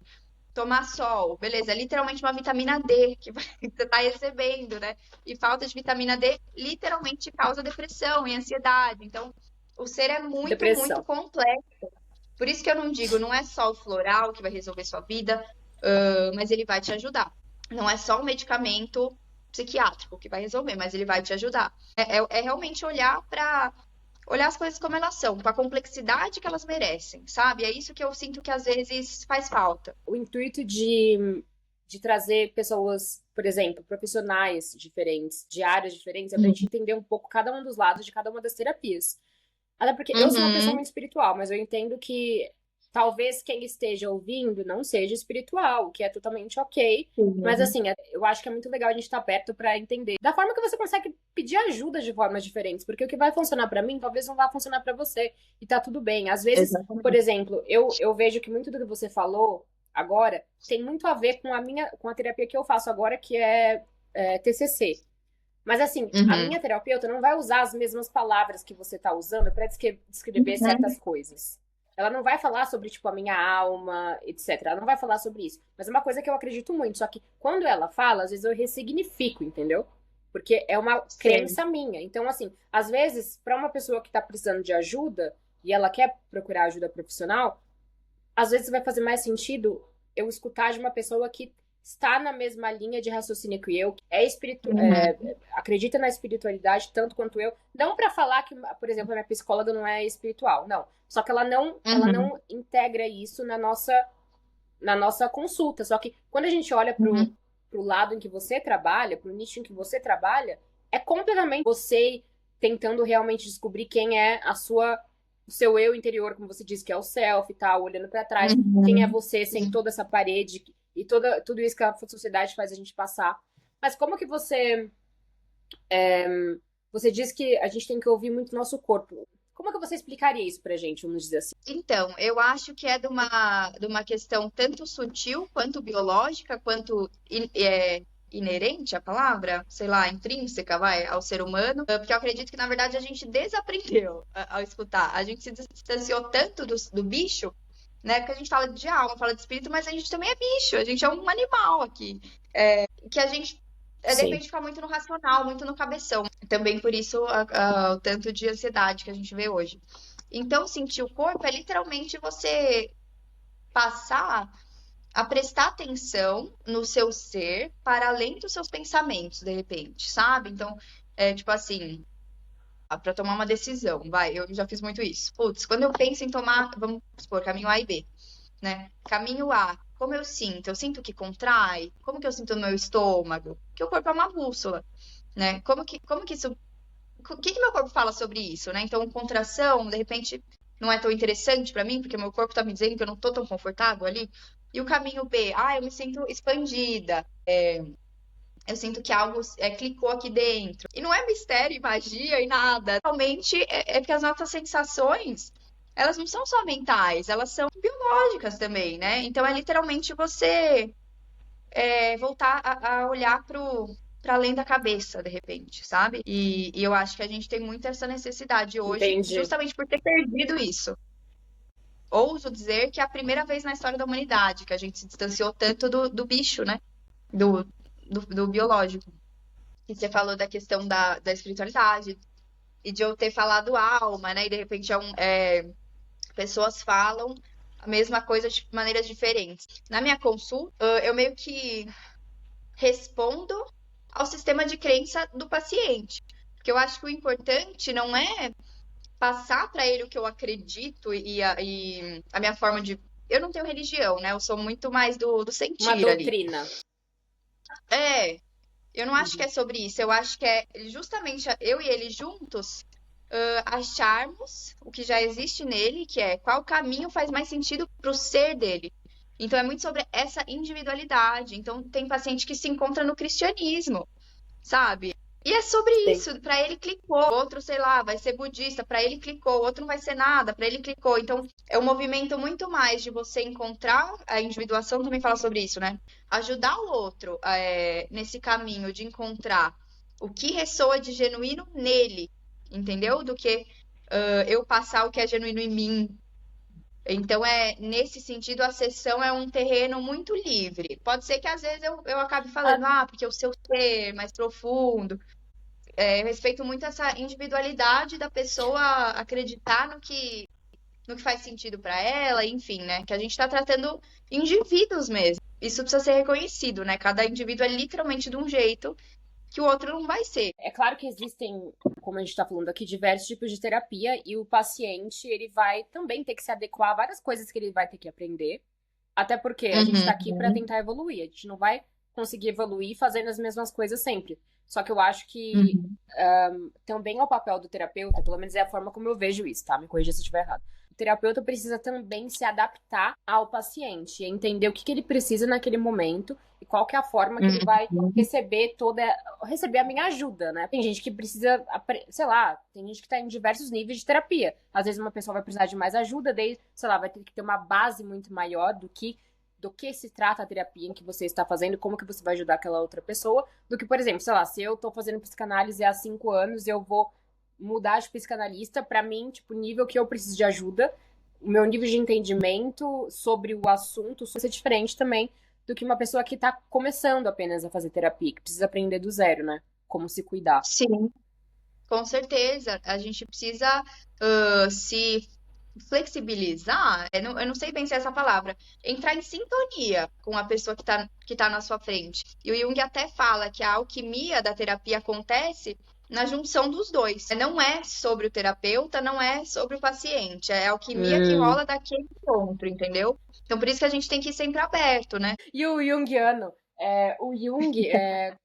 Tomar sol, beleza, é literalmente uma vitamina D que você está recebendo, né? E falta de vitamina D literalmente causa depressão e ansiedade. Então, o ser é muito, muito Depressão. complexo. Por isso que eu não digo, não é só o floral que vai resolver sua vida, mas ele vai te ajudar. Não é só o medicamento psiquiátrico que vai resolver, mas ele vai te ajudar. É realmente olhar as coisas como elas são, com a complexidade que elas merecem, sabe? É isso que eu sinto que às vezes faz falta. O intuito de trazer pessoas, por exemplo, profissionais diferentes, de áreas diferentes, é pra gente entender um pouco cada um dos lados de cada uma das terapias. Até porque eu sou uma pessoa Uhum, muito espiritual, mas eu entendo que talvez quem esteja ouvindo não seja espiritual, o que é totalmente ok. Mas uhum. assim, eu acho que é muito legal a gente estar perto pra entender da forma que você consegue pedir ajuda de formas diferentes, porque o que vai funcionar pra mim talvez não vá funcionar pra você e tá tudo bem. Às vezes, por Exatamente. exemplo, eu vejo que muito do que você falou agora tem muito a ver com a terapia que eu faço agora, que é TCC. Mas assim, a Uhum. minha terapeuta não vai usar as mesmas palavras que você tá usando para descrever certas Uhum. coisas. Ela não vai falar sobre, tipo, a minha alma, etc. Ela não vai falar sobre isso. Mas é uma coisa que eu acredito muito. Só que quando ela fala, às vezes eu ressignifico, entendeu? Porque é uma Sei. crença minha. Então, assim, às vezes, para uma pessoa que tá precisando de ajuda e ela quer procurar ajuda profissional, às vezes vai fazer mais sentido eu escutar de uma pessoa que está na mesma linha de raciocínio que eu, Uhum. acredita na espiritualidade tanto quanto eu. Não para falar que, por exemplo, a minha psicóloga não é espiritual, não. Só que ela Uhum. não integra isso na nossa consulta. Só que quando a gente olha Uhum. pro lado em que você trabalha, pro nicho em que você trabalha, é completamente você tentando realmente descobrir quem é o seu eu interior, como você disse, que é o self e tal, olhando para trás, quem é Uhum. você sem Sim. toda essa parede e tudo isso que a sociedade faz a gente passar. Mas como que você diz que a gente tem que ouvir muito o nosso corpo? Como que você explicaria isso pra gente, vamos dizer assim? Então, eu acho que é de uma questão tanto sutil quanto biológica, quanto inerente à palavra, sei lá, intrínseca, vai, ao ser humano, porque eu acredito que, na verdade, a gente desaprendeu ao escutar. A gente se distanciou tanto do bicho, né? Porque a gente fala de alma, fala de espírito, mas a gente também é bicho, a gente é um animal aqui. Que a gente, de Sim, repente, fica muito no racional, muito no cabeção. Também por isso o tanto de ansiedade que a gente vê hoje. Então, sentir o corpo é literalmente você passar a prestar atenção no seu ser para além dos seus pensamentos, de repente, sabe? Então, tipo assim, para tomar uma decisão, vai, eu já fiz muito isso. Putz, quando eu penso em tomar, vamos supor, caminho A e B, né? Caminho A, como eu sinto? Eu sinto que contrai? Como que eu sinto no meu estômago? Porque o corpo é uma bússola, né? Como que isso o que que meu corpo fala sobre isso, né? Então, contração, de repente, não é tão interessante para mim, porque meu corpo tá me dizendo que eu não tô tão confortável ali. E o caminho B, eu me sinto expandida, eu sinto que algo clicou aqui dentro. E não é mistério e magia e nada. Realmente é porque as nossas sensações, elas não são só mentais, elas são biológicas também, né? Então é literalmente você voltar a olhar para além da cabeça, de repente, sabe? E eu acho que a gente tem muito essa necessidade hoje, entendi. justamente por ter perdido isso. Ouso dizer que é a primeira vez na história da humanidade que a gente se distanciou tanto do bicho, né? Do, do biológico. E você falou da questão da espiritualidade e de eu ter falado alma, né? E de repente pessoas falam a mesma coisa de maneiras diferentes. Na minha consulta, eu meio que respondo ao sistema de crença do paciente. Porque eu acho que o importante não é passar para ele o que eu acredito e a minha forma de. Eu não tenho religião, né? Eu sou muito mais do Uma sentir ali. doutrina. É, eu não acho que Uhum. é sobre isso. Eu acho que é justamente eu e ele juntos acharmos o que já existe nele, que é qual caminho faz mais sentido para o ser dele. Então, é muito sobre essa individualidade. Então, tem paciente que se encontra no cristianismo, sabe? E é sobre Sim. isso. Para ele clicou, outro, sei lá, vai ser budista. Para ele clicou, outro não vai ser nada. Para ele clicou. Então, é um movimento muito mais de você encontrar a individuação também fala sobre isso, né? Ajudar o outro nesse caminho de encontrar o que ressoa de genuíno nele, entendeu? Do que eu passar o que é genuíno em mim. Então, nesse sentido, a sessão é um terreno muito livre. Pode ser que às vezes eu acabe falando, porque o seu ser mais profundo. Eu respeito muito essa individualidade da pessoa acreditar no que faz sentido para ela, enfim, né? Que a gente está tratando indivíduos mesmo. Isso precisa ser reconhecido, né? Cada indivíduo é literalmente de um jeito que o outro não vai ser. É claro que existem, como a gente está falando aqui, diversos tipos de terapia e o paciente, ele vai também ter que se adequar a várias coisas que ele vai ter que aprender. Até porque a gente está aqui para Uhum, tentar evoluir. A gente não vai conseguir evoluir fazendo as mesmas coisas sempre. Só que eu acho que uhum. também é o papel do terapeuta, pelo menos é a forma como eu vejo isso, tá? Me corrija se eu estiver errado. O terapeuta precisa também se adaptar ao paciente, entender o que que ele precisa naquele momento e qual que é a forma que ele vai Uhum. receber a minha ajuda, né? Tem gente que precisa, sei lá, tem gente que tá em diversos níveis de terapia. Às vezes uma pessoa vai precisar de mais ajuda, daí, sei lá, vai ter que ter uma base muito maior do que se trata a terapia em que você está fazendo, como que você vai ajudar aquela outra pessoa, do que, por exemplo, sei lá, se eu tô fazendo psicanálise há 5 anos, eu vou mudar de psicanalista, pra mim, tipo, o nível que eu preciso de ajuda, o meu nível de entendimento sobre o assunto vai ser diferente também do que uma pessoa que tá começando apenas a fazer terapia, que precisa aprender do zero, né? Como se cuidar. Sim, com certeza. A gente precisa se flexibilizar, eu não sei bem se é essa palavra, entrar em sintonia com a pessoa que tá na sua frente. E o Jung até fala que a alquimia da terapia acontece na junção dos dois. Não é sobre o terapeuta, não é sobre o paciente, é a alquimia que Hum. rola daquele encontro, entendeu? Então, por isso que a gente tem que ir sempre aberto, né? E o Jungiano, o Jung, é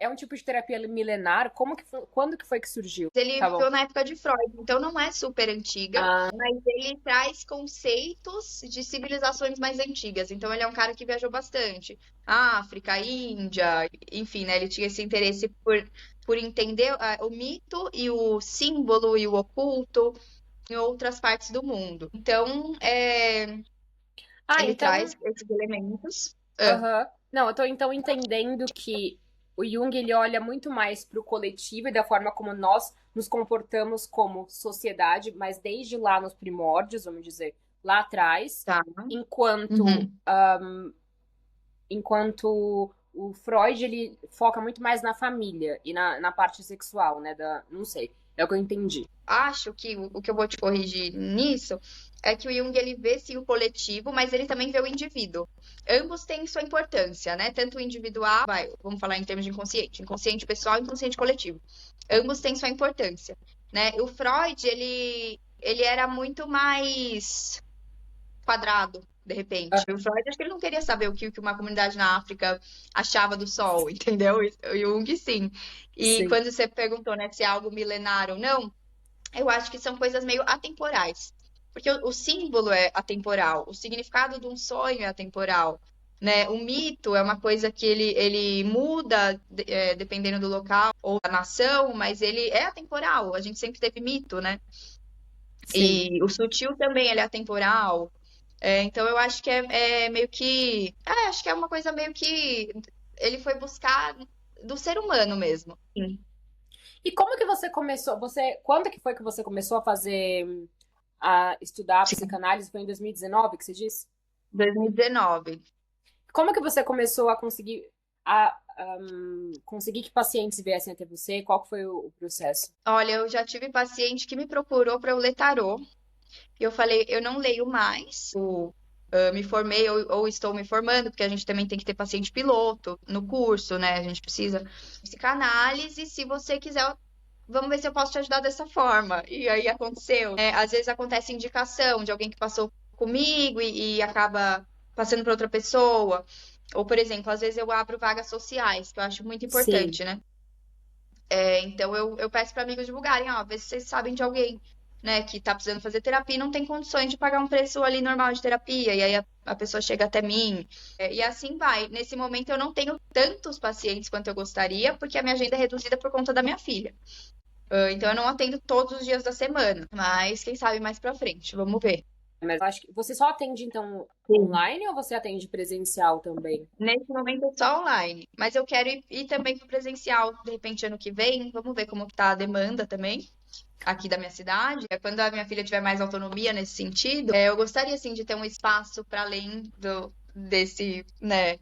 um tipo de terapia milenar? Quando que foi que surgiu? Ele Tá bom. viveu na época de Freud, então não é super antiga, Ah, mas ele traz conceitos de civilizações mais antigas. Então ele é um cara que viajou bastante. África, Índia, enfim, né? Ele tinha esse interesse por entender o mito e o símbolo e o oculto em outras partes do mundo. Então, ele então, traz esses elementos. aham. Não, eu tô então entendendo que o Jung ele olha muito mais para o coletivo e da forma como nós nos comportamos como sociedade, mas desde lá nos primórdios, vamos dizer, lá atrás, Tá. enquanto Uhum. enquanto o Freud ele foca muito mais na família e na parte sexual, né? Não sei, é o que eu entendi. Acho que o que eu vou te corrigir nisso é que o Jung ele vê sim o coletivo, mas ele também vê o indivíduo. Ambos têm sua importância, né? Tanto o individual, vamos falar em termos de inconsciente pessoal e inconsciente coletivo. Ambos têm sua importância, né? O Freud, ele era muito mais quadrado, de repente. O Freud, acho que ele não queria saber o que uma comunidade na África achava do Sol, entendeu? O Jung, sim. E Sim. quando você perguntou, né, se é algo milenar ou não, eu acho que são coisas meio atemporais. Porque o símbolo é atemporal, o significado de um sonho é atemporal, né? O mito é uma coisa que ele muda dependendo do local ou da nação, mas ele é atemporal. A gente sempre teve mito, né? Sim. E o sutil também ele é atemporal. Então eu acho que é meio que. Acho que é uma coisa meio que ele foi buscar do ser humano mesmo. Sim. E como que você começou? Quando que foi que você começou a estudar Sim. psicanálise? Foi em 2019 que você disse? 2019. Como que você começou a conseguir que pacientes viessem até você? Qual que foi o processo? Olha, eu já tive paciente que me procurou para eu ler tarô. E eu falei, eu não leio mais. me formei ou estou me formando, porque a gente também tem que ter paciente piloto no curso, né? A gente precisa psicanálise, se você quiser, vamos ver se eu posso te ajudar dessa forma. E aí aconteceu. Às vezes acontece indicação de alguém que passou comigo e acaba passando para outra pessoa. Ou, por exemplo, às vezes eu abro vagas sociais, que eu acho muito Sim. importante, né? Então eu peço para amigos divulgarem, ó, vê se vocês sabem de alguém, né, que tá precisando fazer terapia e não tem condições de pagar um preço ali normal de terapia, e aí a pessoa chega até mim, e assim vai. Nesse momento eu não tenho tantos pacientes quanto eu gostaria, porque a minha agenda é reduzida por conta da minha filha. Então eu não atendo todos os dias da semana, mas quem sabe mais pra frente, vamos ver. Mas eu acho que você só atende, então, Sim. online ou você atende presencial também? Nesse momento é só online, mas eu quero ir também pro presencial, de repente ano que vem, vamos ver como que tá a demanda também aqui da minha cidade. Quando a minha filha tiver mais autonomia nesse sentido, eu gostaria assim de ter um espaço para além desse, né,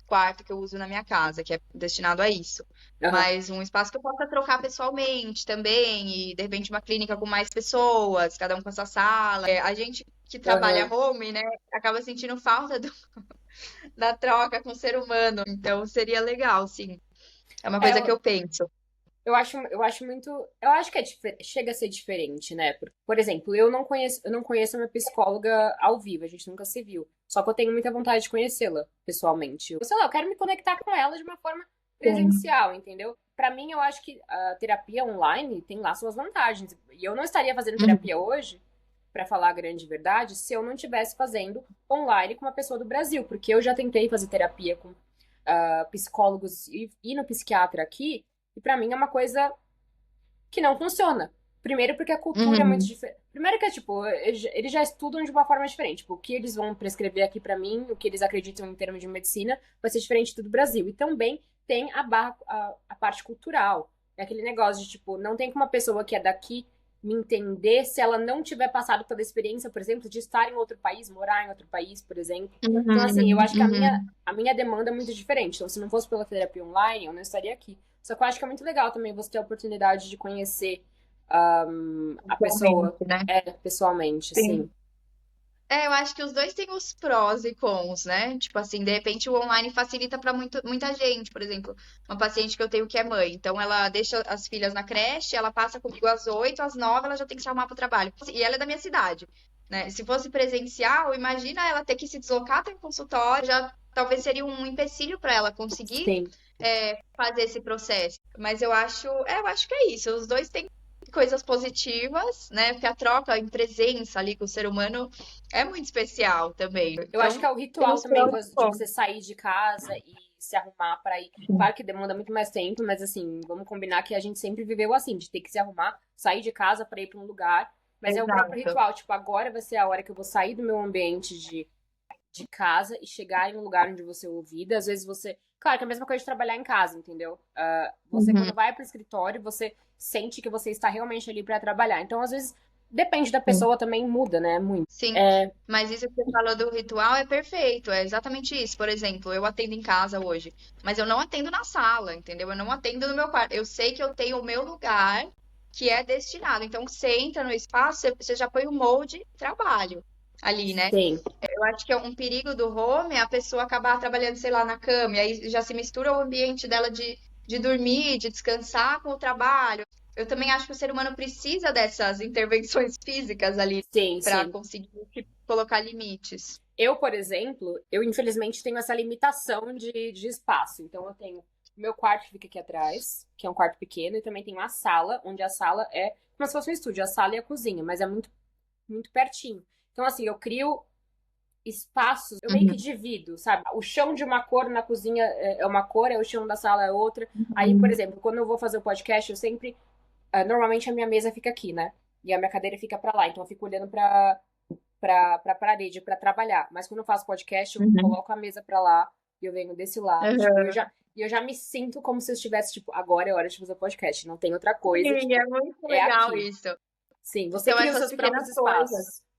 quarto que eu uso na minha casa, que é destinado a isso. Aham. Mas um espaço que eu possa trocar pessoalmente também, e de repente uma clínica com mais pessoas, cada um com a sua sala. A gente que trabalha Aham. home, né, acaba sentindo falta da troca com o ser humano. Então seria legal, sim. É uma É, coisa que eu penso. eu acho muito, eu acho que chega a ser diferente, né? Por exemplo, eu não conheço a minha psicóloga ao vivo, a gente nunca se viu. Só que eu tenho muita vontade de conhecê-la pessoalmente. Sei lá, eu quero me conectar com ela de uma forma Sim. presencial, entendeu? Pra mim, eu acho que a terapia online tem lá suas vantagens. E eu não estaria fazendo Uhum. terapia hoje, pra falar a grande verdade, se eu não estivesse fazendo online com uma pessoa do Brasil, porque eu já tentei fazer terapia com psicólogos e no psiquiatra aqui, e pra mim é uma coisa que não funciona. Primeiro porque a cultura é muito Uhum. diferente. Primeiro que é, tipo, eles já estudam de uma forma diferente. Tipo, o que eles vão prescrever aqui pra mim, o que eles acreditam em termos de medicina, vai ser diferente do Brasil. E também tem a parte cultural. É aquele negócio de, tipo, não tem como uma pessoa que é daqui me entender se ela não tiver passado pela experiência, por exemplo, de estar em outro país, morar em outro país, por exemplo. Então, assim, eu Uhum. acho que Uhum. a minha demanda é muito diferente. Então, se não fosse pela terapia online, eu não estaria aqui. Só que eu acho que é muito legal também você ter a oportunidade de conhecer a pessoa Atualmente, né? pessoalmente, Sim. sim. Eu acho que os dois têm os prós e cons, né? Tipo assim, de repente o online facilita para muita gente. Por exemplo, uma paciente que eu tenho que é mãe. Então, ela deixa as filhas na creche, ela passa comigo às 8, às 9, ela já tem que se arrumar para o trabalho. E ela é da minha cidade, né? Se fosse presencial, imagina ela ter que se deslocar até o consultório, já talvez seria um empecilho para ela conseguir Sim. fazer esse processo. Mas eu acho que é isso. Os dois têm coisas positivas, né? Porque a troca em presença ali com o ser humano é muito especial também. Eu acho que Então, é o tem ritual os também prós e de contras. você sair de casa e se arrumar pra ir. Claro que demanda muito mais tempo, mas assim, vamos combinar que a gente sempre viveu assim, de ter que se arrumar, sair de casa pra ir pra um lugar. Mas é o próprio Exato. ritual, tipo, agora vai ser a hora que eu vou sair do meu ambiente de casa e chegar em um lugar onde você é ouvida. Às vezes você. Claro que é a mesma coisa de trabalhar em casa, entendeu? Você, Uhum. quando vai pro escritório, você sente que você está realmente ali pra trabalhar. Então, às vezes, depende da Sim. pessoa também, muda, né? Muito. Sim, É, mas isso que você falou do ritual é perfeito, é exatamente isso. Por exemplo, eu atendo em casa hoje, mas eu não atendo na sala, entendeu? Eu não atendo no meu quarto. Eu sei que eu tenho o meu lugar que é destinado. Então, você entra no espaço, você já põe o molde trabalho ali, né? sim. Eu acho que é um perigo do home é a pessoa acabar trabalhando, sei lá, na cama, e aí já se mistura o ambiente dela de dormir, de descansar com o trabalho. Eu também acho que o ser humano precisa dessas intervenções físicas ali Sim, para sim. conseguir colocar limites. Eu, por exemplo, eu infelizmente tenho essa limitação de espaço. Então eu tenho o meu quarto que fica aqui atrás, que é um quarto pequeno, e também tenho a sala, onde a sala é como se fosse um estúdio, a sala e a cozinha, mas é muito, muito pertinho. Então, assim, eu crio espaços, eu meio que Uhum. divido, sabe? O chão de uma cor na cozinha é uma cor, o chão da sala é outra. Aí, por Uhum. exemplo, quando eu vou fazer o podcast, eu sempre. Normalmente a minha mesa fica aqui, né? E a minha cadeira fica pra lá. Então eu fico olhando pra parede pra trabalhar. Mas quando eu faço podcast, eu Uhum. coloco a mesa pra lá e eu venho desse lado. Tipo, Uhum. e eu já me sinto como se eu estivesse, tipo, agora é hora de fazer podcast. Não tem outra coisa, Sim, é tipo, muito é legal aqui. isso. Sim, você São cria os essas seus próprios pequenas coisas. espaços.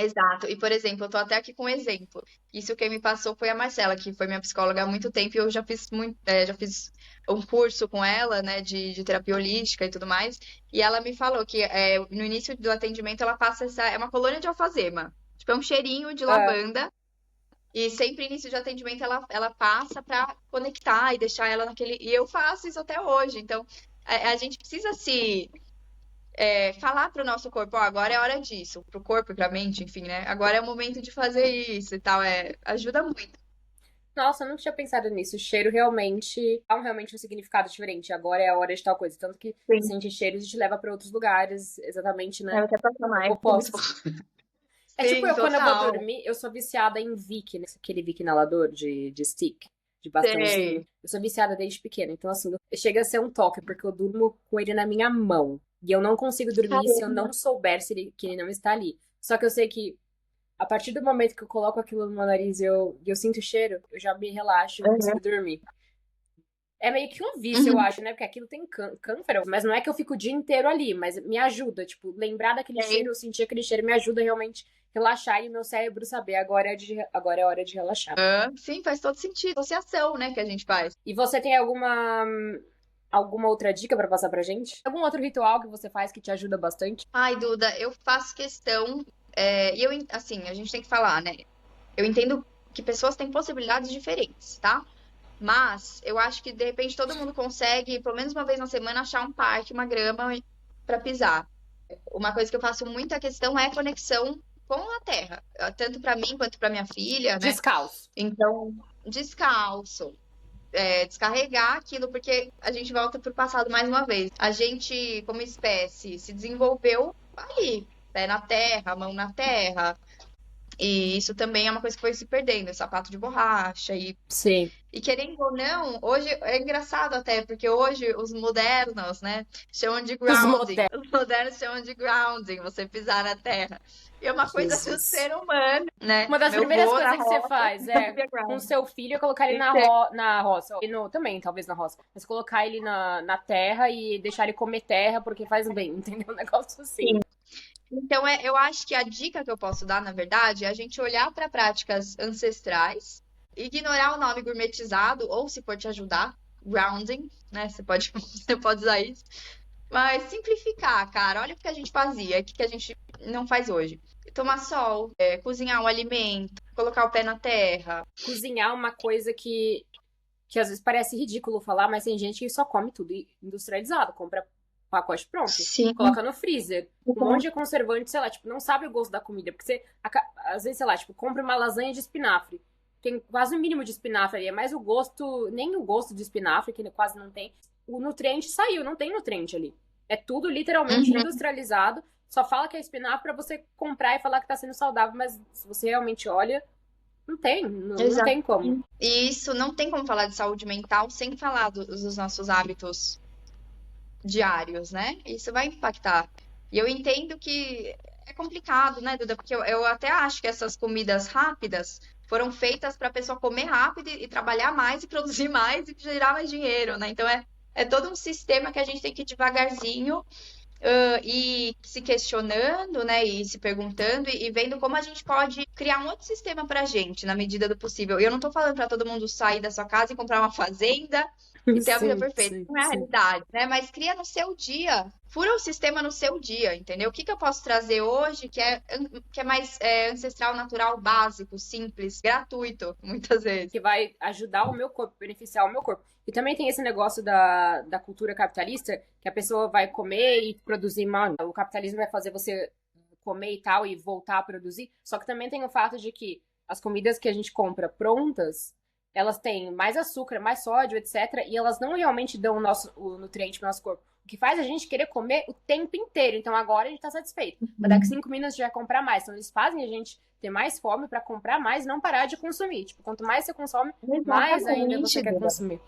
Exato. E, por exemplo, eu tô até aqui com um exemplo. Isso quem me passou foi a Marcela, que foi minha psicóloga há muito tempo, e eu já fiz já fiz um curso com ela, né, de terapia holística e tudo mais. E ela me falou que no início do atendimento ela passa é uma colônia de alfazema. Tipo, é um cheirinho de Ah, lavanda. E sempre início de atendimento ela passa para conectar e deixar ela naquele. E eu faço isso até hoje. Então, a gente precisa se falar para o nosso corpo, ó, agora é hora disso, para o corpo e para a mente, enfim, né? Agora é o momento de fazer isso e tal. Ajuda muito. nossa, eu não tinha pensado nisso. O cheiro realmente dá realmente um significado diferente. Agora é a hora de tal coisa. Tanto que você Sim. sente cheiros e te leva pra outros lugares, exatamente, né? Eu até passar mais. É muito bom. Opostos. É tipo Sim, eu, quando eu vou total. dormir, eu sou viciada em Vic, né? Aquele Vic inalador de stick, de bastãozinho. Sei. Eu sou viciada desde pequena. Então, assim, chega a ser um toque, porque eu durmo com ele na minha mão. E eu não consigo dormir se eu Caramba. não souber que ele não está ali. Só que eu sei que a partir do momento que eu coloco aquilo no meu nariz e eu sinto o cheiro, eu já me relaxo e Uhum. consigo dormir. É meio que um vício, eu Uhum. acho, né? Porque aquilo tem cânfera, mas não é que eu fico o dia inteiro ali, mas me ajuda. Tipo, lembrar daquele cheiro, Sei. eu sentir aquele cheiro, me ajuda realmente a relaxar e meu cérebro saber agora é hora de relaxar. Sim, faz todo sentido. Associação, né, que a gente faz. E você tem alguma outra dica pra passar pra gente? Algum outro ritual que você faz que te ajuda bastante? Ai, Duda, eu faço questão, assim, a gente tem que falar, né? Eu entendo que pessoas têm possibilidades diferentes, tá? Mas eu acho que de repente todo mundo consegue, pelo menos uma vez na semana, achar um parque, uma grama para pisar. Uma coisa que eu faço muita questão é a conexão com a terra, tanto para mim quanto para minha filha, né? Descalço. Então, descalço, descarregar aquilo, porque a gente volta para o passado mais uma vez. A gente, como espécie, se desenvolveu ali, pé na terra, mão na terra. E isso também é uma coisa que foi se perdendo, sapato de borracha Sim. e querendo ou não, hoje é engraçado até, porque hoje os modernos, né, chamam de Os grounding. modernos. Os modernos chamam de grounding, você pisar na terra. E é uma coisa do Jesus. ser humano, né? Uma das Meu primeiras vô na coisas que você roça faz é, fazia com grounding. seu filho, é colocar ele Então, na roça. E também, talvez na roça. Mas colocar ele na terra e deixar ele comer terra porque faz bem, entendeu? Um negócio assim. sim. Então, eu acho que a dica que eu posso dar, na verdade, é a gente olhar para práticas ancestrais, ignorar o nome gourmetizado, ou se for te ajudar, grounding, né? Você pode, você pode usar isso. Mas simplificar, cara. Olha o que a gente fazia, o que a gente não faz hoje. Tomar sol, cozinhar um alimento, colocar o pé na terra. Cozinhar é uma coisa que às vezes parece ridículo falar, mas tem gente que só come tudo industrializado. Compra pacote pronto, Sim. coloca no freezer. Um monte de conservante, sei lá, tipo, não sabe o gosto da comida. Porque você, às vezes, sei lá, tipo, compra uma lasanha de espinafre. Tem quase o mínimo de espinafre ali. É mais o gosto, nem o gosto de espinafre, que quase não tem. O nutriente saiu, não tem nutriente ali. É tudo literalmente Uhum. industrializado. Só fala que é espinafre pra você comprar e falar que tá sendo saudável, mas se você realmente olha, não Exato. tem como. E isso não tem como falar de saúde mental sem falar dos nossos hábitos diários, né? Isso vai impactar. E eu entendo que é complicado, né, Duda? Porque eu até acho que essas comidas rápidas foram feitas para a pessoa comer rápido e trabalhar mais e produzir mais e gerar mais dinheiro, né? Então é todo um sistema que a gente tem que ir devagarzinho e se questionando, né, e se perguntando e vendo como a gente pode criar um outro sistema para a gente, na medida do possível. E eu não estou falando para todo mundo sair da sua casa e comprar uma fazenda e ter a vida Sim, perfeita. sim, Não é a sim. realidade, né? Mas cria no seu dia. Fura o sistema no seu dia, entendeu? O que que eu posso trazer hoje que é mais ancestral, natural, básico, simples, gratuito, muitas vezes. Que vai ajudar o meu corpo, beneficiar o meu corpo. E também tem esse negócio da cultura capitalista, que a pessoa vai comer e produzir mal. O capitalismo vai fazer você comer e tal e voltar a produzir. Só que também tem o fato de que as comidas que a gente compra prontas, elas têm mais açúcar, mais sódio, etc. E elas não realmente dão o nutriente para o nosso corpo. O que faz a gente querer comer o tempo inteiro. Então agora a gente tá satisfeito. Mas daqui 5 minutos a gente vai comprar mais. Então eles fazem a gente ter mais fome para comprar mais e não parar de consumir. Tipo, quanto mais você consome, mais ainda você Exatamente, quer Duda. consumir.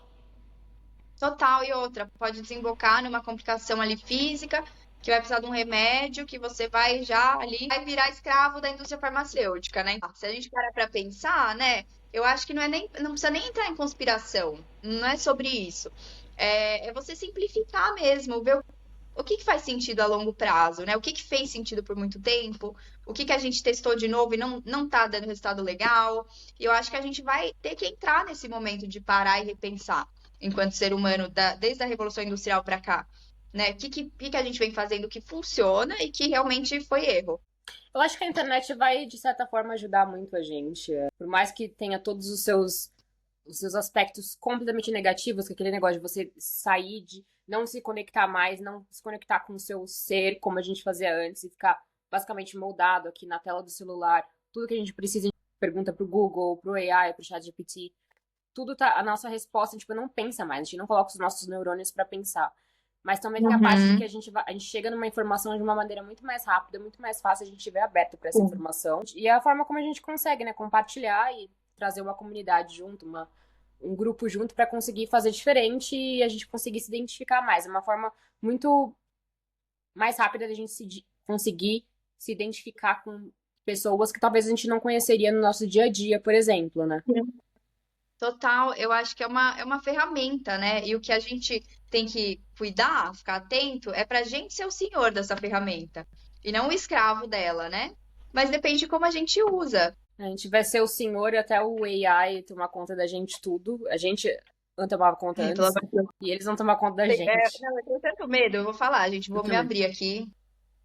Total, e outra, pode desembocar numa complicação ali física, que vai precisar de um remédio, que você vai já ali, vai virar escravo da indústria farmacêutica, né? Se a gente parar pra pensar, né, eu acho que não precisa nem entrar em conspiração, não é sobre isso. É você simplificar mesmo, ver o que faz sentido a longo prazo, né? O que fez sentido por muito tempo, o que a gente testou de novo e não tá dando resultado legal. E eu acho que a gente vai ter que entrar nesse momento de parar e repensar, enquanto ser humano, desde a Revolução Industrial para cá, né? O que a gente vem fazendo que funciona e que realmente foi erro. Eu acho que a internet vai, de certa forma, ajudar muito a gente. Por mais que tenha todos os seus aspectos completamente negativos, que é aquele negócio de você sair, de não se conectar mais, não se conectar com o seu ser, como a gente fazia antes, e ficar basicamente moldado aqui na tela do celular. Tudo que a gente precisa, a gente pergunta pro Google, pro AI, pro ChatGPT. Tudo tá, a nossa resposta, tipo, não pensa mais, a gente não coloca os nossos neurônios pra pensar. Mas também tem a parte de que Uhum. a gente chega numa informação de uma maneira muito mais rápida, muito mais fácil, a gente estiver aberto pra essa informação. E é a forma como a gente consegue, né, compartilhar e trazer uma comunidade junto, um grupo junto pra conseguir fazer diferente e a gente conseguir se identificar mais. É uma forma muito mais rápida da gente conseguir se identificar com pessoas que talvez a gente não conheceria no nosso dia a dia, por exemplo, né? Total, eu acho que é uma ferramenta, né? E o que a gente tem que cuidar, ficar atento, é pra gente ser o senhor dessa ferramenta e não o escravo dela, né? Mas depende de como a gente usa. A gente vai ser o senhor e até o AI tomar conta da gente tudo. A gente não tomava conta Ai, pelo antes amor de Deus. e eles vão tomar conta da É, gente. não, eu tenho tanto medo, eu vou falar, gente, Eu vou me também. abrir aqui.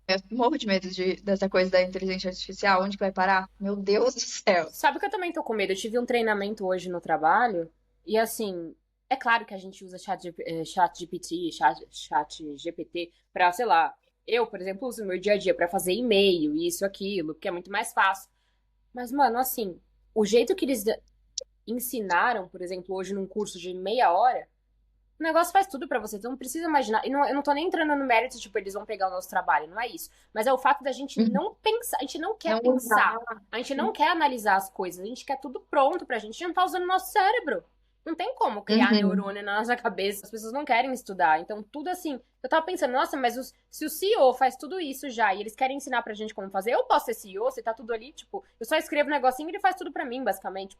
Eu morro de medo dessa coisa da inteligência artificial, onde que vai parar? Meu Deus do céu. Sabe que eu também tô com medo? Eu tive um treinamento hoje no trabalho e assim, é claro que a gente usa chat GPT, chat GPT pra, sei lá, eu, por exemplo, uso no meu dia a dia pra fazer e-mail, isso, aquilo, porque é muito mais fácil. Mas, mano, assim, o jeito que eles ensinaram, por exemplo, hoje num curso de meia hora, o negócio faz tudo pra você, então não precisa imaginar. E não, eu não tô nem entrando no mérito, tipo, eles vão pegar o nosso trabalho, não é isso. Mas é o fato da gente Uhum. não pensar, a gente não quer Não usar. pensar, a gente não quer analisar as coisas, a gente quer tudo pronto pra gente, a gente não tá usando o nosso cérebro. Não tem como criar Uhum. neurônio na nossa cabeça, as pessoas não querem estudar. Então, tudo assim. Eu tava pensando, nossa, mas se o CEO faz tudo isso já e eles querem ensinar pra gente como fazer, eu posso ser CEO, você tá tudo ali, tipo, eu só escrevo um negocinho e ele faz tudo pra mim, basicamente.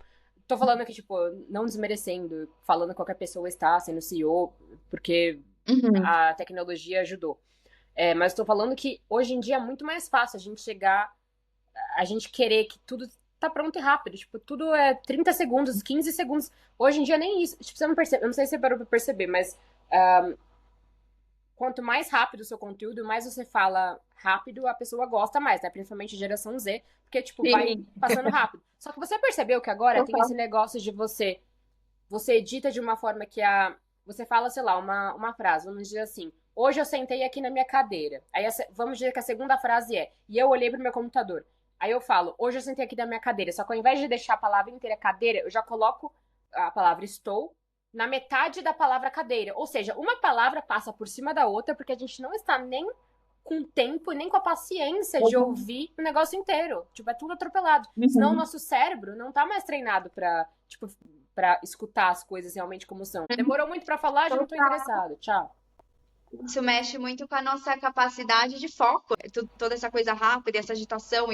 Tô falando aqui, tipo, não desmerecendo, falando que qualquer pessoa está sendo CEO, porque Uhum. a tecnologia ajudou. É, mas estou falando que hoje em dia é muito mais fácil a gente chegar, a gente querer que tudo tá pronto e rápido. Tipo, tudo é 30 segundos, 15 segundos. Hoje em dia nem isso. Tipo, você não percebe, eu não sei se você parou pra perceber, mas quanto mais rápido o seu conteúdo, mais você fala rápido, a pessoa gosta mais, né? Principalmente geração Z, porque, tipo, vai Sim. passando rápido. Só que você percebeu que agora tem esse Total. negócio de você edita de uma forma que você fala, sei lá, uma frase, vamos dizer assim, hoje eu sentei aqui na minha cadeira. Aí vamos dizer que a segunda frase é, e eu olhei pro meu computador. Aí eu falo, hoje eu sentei aqui na minha cadeira. Só que ao invés de deixar a palavra inteira cadeira, eu já coloco a palavra estou na metade da palavra cadeira. Ou seja, uma palavra passa por cima da outra, porque a gente não está nem com tempo e nem com a paciência de ouvir o negócio inteiro. Tipo, é tudo atropelado. Senão o Uhum. nosso cérebro não tá mais treinado pra, tipo, pra escutar as coisas realmente como são. Demorou muito pra falar, já não tô Total. interessado. Tchau. Isso mexe muito com a nossa capacidade de foco. Toda essa coisa rápida, essa agitação